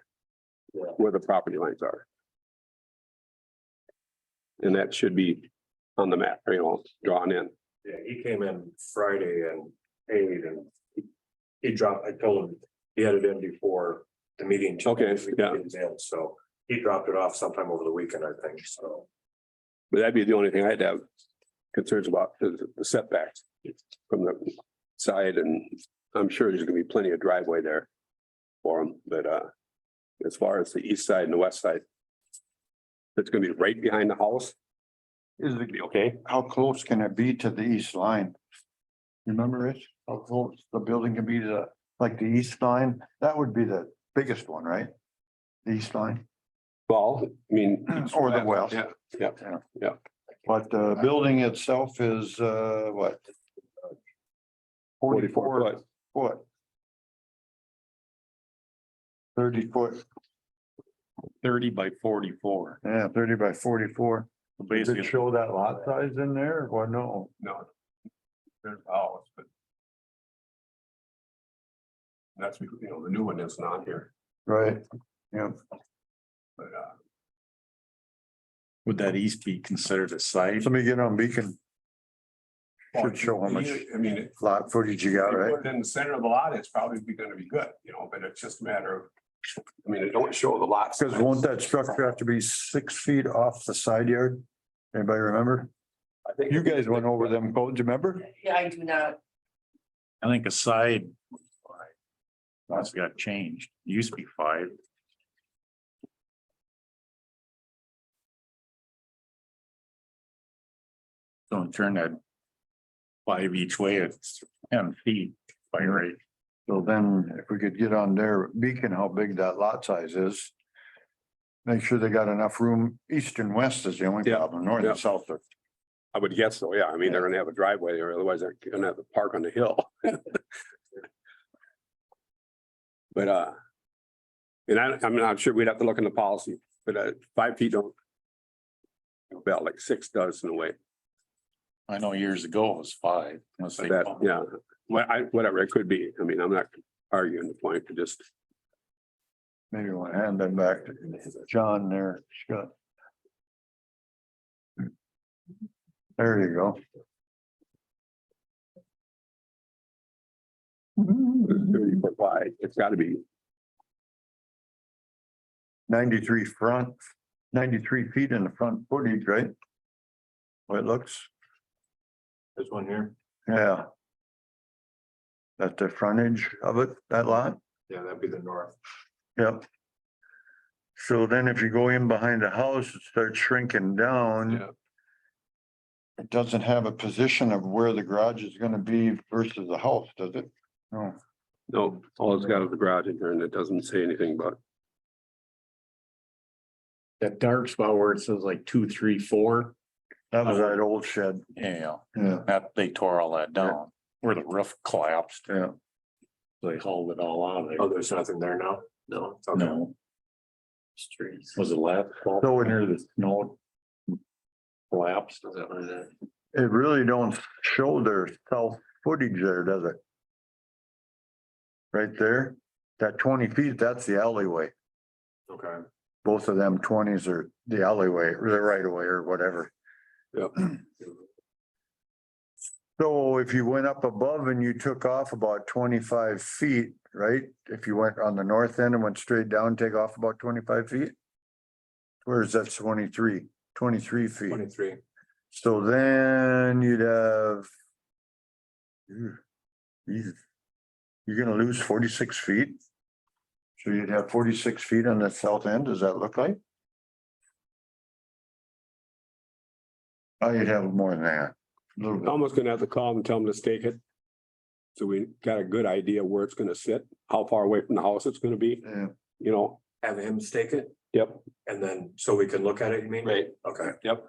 Where the property lines are. And that should be on the map, drawn in. Yeah, he came in Friday and paid and he dropped, I told him he had it in before the meeting. Okay, yeah. So he dropped it off sometime over the weekend, I think, so. But that'd be the only thing I'd have concerns about, is the setbacks from the side, and I'm sure there's gonna be plenty of driveway there for them, but as far as the east side and the west side, it's gonna be right behind the house. Is it, Be okay? how close can it be to the east line? Remember, Rich, how close the building can be to, like, the east line? That would be the biggest one, right? The east line, Well, I mean. Or the west. Yeah, but the building itself is, what? 44 foot. Foot. 30 foot, 30 by 44. yeah, 30 by 44. Does it Basically, show that lot size in there or no? No. There's a house, but. That's, the new one is not here, Right, yeah. but would that east be considered a site? Somebody get on Beacon. Should show how much I mean, lot footage you got, right? put it in the center of the lot, it's probably gonna be good, but it's just a matter of. I mean, it don't show the lots. Because won't that structure have to be 6 feet off the side yard? Anybody remember? I think You guys went over them codes, remember? Yeah, I do not. I think a side. That's got changed. Used to be 5. Don't turn that 5 each way, it's 10 feet by right. So then if we could get on their Beacon, how big that lot size is. Make sure they got enough room. East and west is the only Yeah, problem. North yeah. and south are. I would guess so, yeah. I mean, they're gonna have a driveway there, otherwise they're gonna have to park on the hill. But, and I'm not sure, we'd have to look in the policy, but 5 feet don't. About like 6 does in a way, I know years ago it was 5. Unless but they- that, yeah, whatever it could be. I mean, I'm not arguing the point, but just. Maybe want to hand them back to John there, Scott. There you go. 30 foot wide, it's gotta be, 93 front, 93 feet in the front footage, right? Well, it looks, This one here, yeah. That's the frontage of it, that lot? yeah, that'd be the north. Yep. So then if you go in behind the house, it starts shrinking down. yeah, It doesn't have a position of where the garage is gonna be versus the house, does it? No, no, all it's got is the garage in here and it doesn't say anything about. That dark spot where it says like 2, 3, 4. that was that old shed, Yeah, yeah, that they tore all that down where the roof collapsed. yeah. They hauled it all out of Oh, there. there's nothing there now? No. Okay. No. Streets. Was it last fall? So when Near the snow. Collapsed. It really don't show their south footage there, does it? Right there, that 20 feet, that's the alleyway. Okay. Both of them 20s are the alleyway, or the right of way or whatever. Yep. So if you went up above and you took off about 25 feet, right? If you went on the north end and went straight down, take off about 25 feet? Where's that 23 feet? 23. So then you'd have. You're gonna lose 46 feet. So you'd have 46 feet on the south end, does that look like? Oh, you'd have more than that. A little bit. Almost gonna have to call them and tell them to stake it. So we got a good idea where it's gonna sit, how far away from the house it's gonna be, Yeah. you know, Have him stake it yep, and then so we can look at it, you mean? Right. Okay. yep.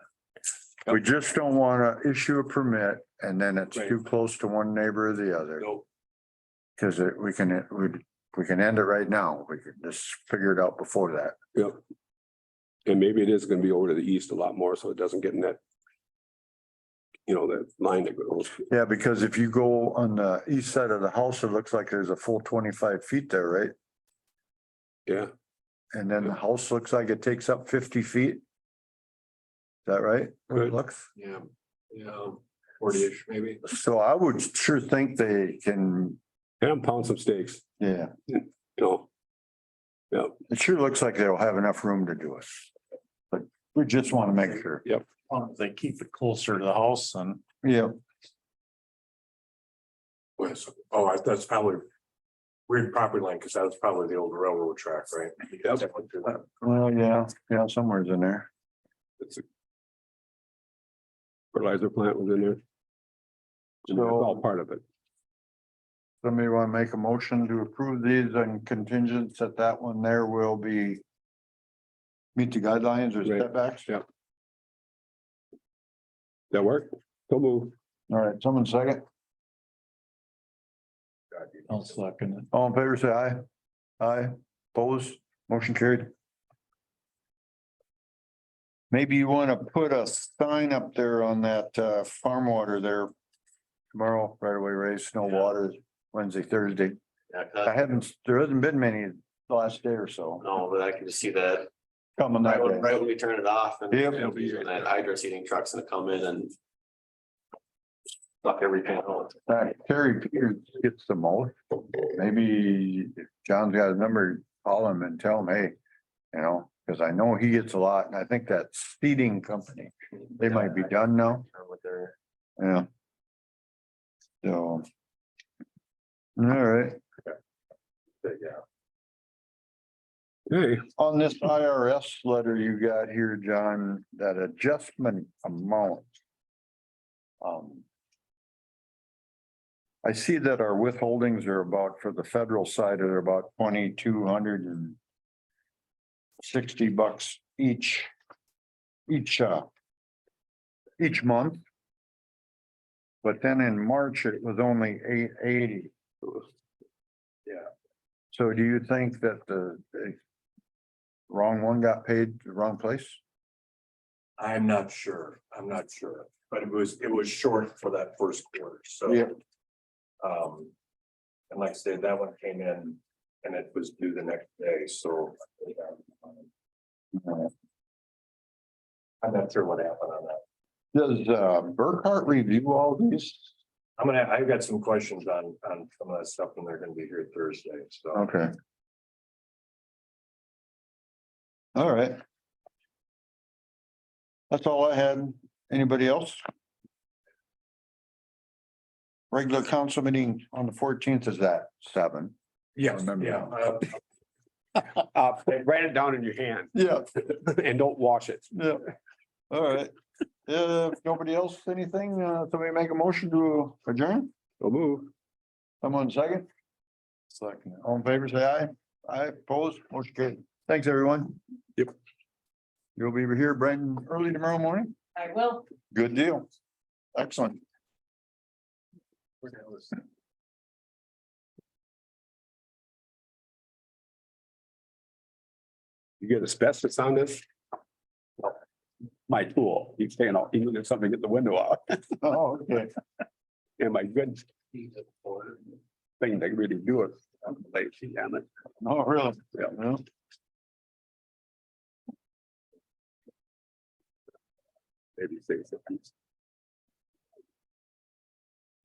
We just don't wanna issue a permit and then it's Right. too close to one neighbor or the other. No, Cause we can end it right now. We could just figure it out before that. yep. And maybe it is gonna be over to the east a lot more, so it doesn't get in that. You know, that line that goes, Yeah, because if you go on the east side of the house, it looks like there's a full 25 feet there, right? yeah, And then the house looks like it takes up 50 feet. Is that right? What it Good. looks? Yeah. 40-ish maybe. So I would sure think they can, and I'm pound some stakes, yeah, you know. Yeah, it sure looks like they'll have enough room to do it. But we just want to make sure. If they keep it closer to the house and Yeah, Oh, that's probably weird property line because that was probably the old railroad track, right? Yep. well, yeah, somewhere's in there. it's a. Fertilizer plant was in there. And that's all part of it. Somebody want to make a motion to approve these and contingents that one there will be meet the guidelines or Right. setbacks? Yeah. That work? So move. All right, someone second. I'll second it. All in favor, say aye. Aye, opposed, motion carried. Maybe you want to put a sign up there on that farm water there. Tomorrow, right away, raise no water, Wednesday, Thursday. There hasn't been many the last day or so. No, but I can just see that Coming that way. right when we turn it off and Yep. it'll be that hydro seeding truck's gonna come in and suck every panel. Terry Peters gets the most. Maybe if John's got his number, call him and tell him, hey, you know, because I know he gets a lot and I think that seeding company, they might be done now. With their, Yeah. So. All right, Hey, on this IRS letter you got here, John, that adjustment amount. I see that our withholdings are about, for the federal side, are about $2,260 each month. But then in March, it was only $880. Yeah. So do you think that the wrong one got paid the wrong place? I'm not sure, but it was short for that first quarter, so. Yeah. And like I said, that one came in and it was due the next day, so. I'm not sure what happened on that. Does Burkhart review all these? I've got some questions on some of that stuff and they're gonna be here Thursday, so. Okay. All right. That's all I had. Anybody else? Regular council meeting on the 14th is at 7. Yeah, Remember yeah. write it down in your hand Yeah, and don't wash it. yeah. All right. If nobody else, anything, somebody make a motion to adjourn? So move. Someone second? Second. All in favor, say aye. Aye, opposed, motion carried. Thanks, everyone. Yep. You'll be here bright and early tomorrow morning? I will. Good deal. Excellent. You get asbestos on this? My tool, he's saying, oh, even if something get the window out. Oh, okay. And my goodness, Thing they really do it. They see, damn it. Oh, really? Yeah. Well, Maybe six.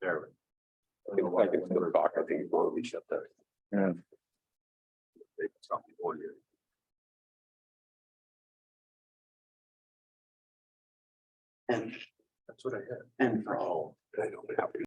There. I think it's the dock, I think it's going to be shut there. yeah. They can stop the one here. And, That's what I had. and for all. I don't have to.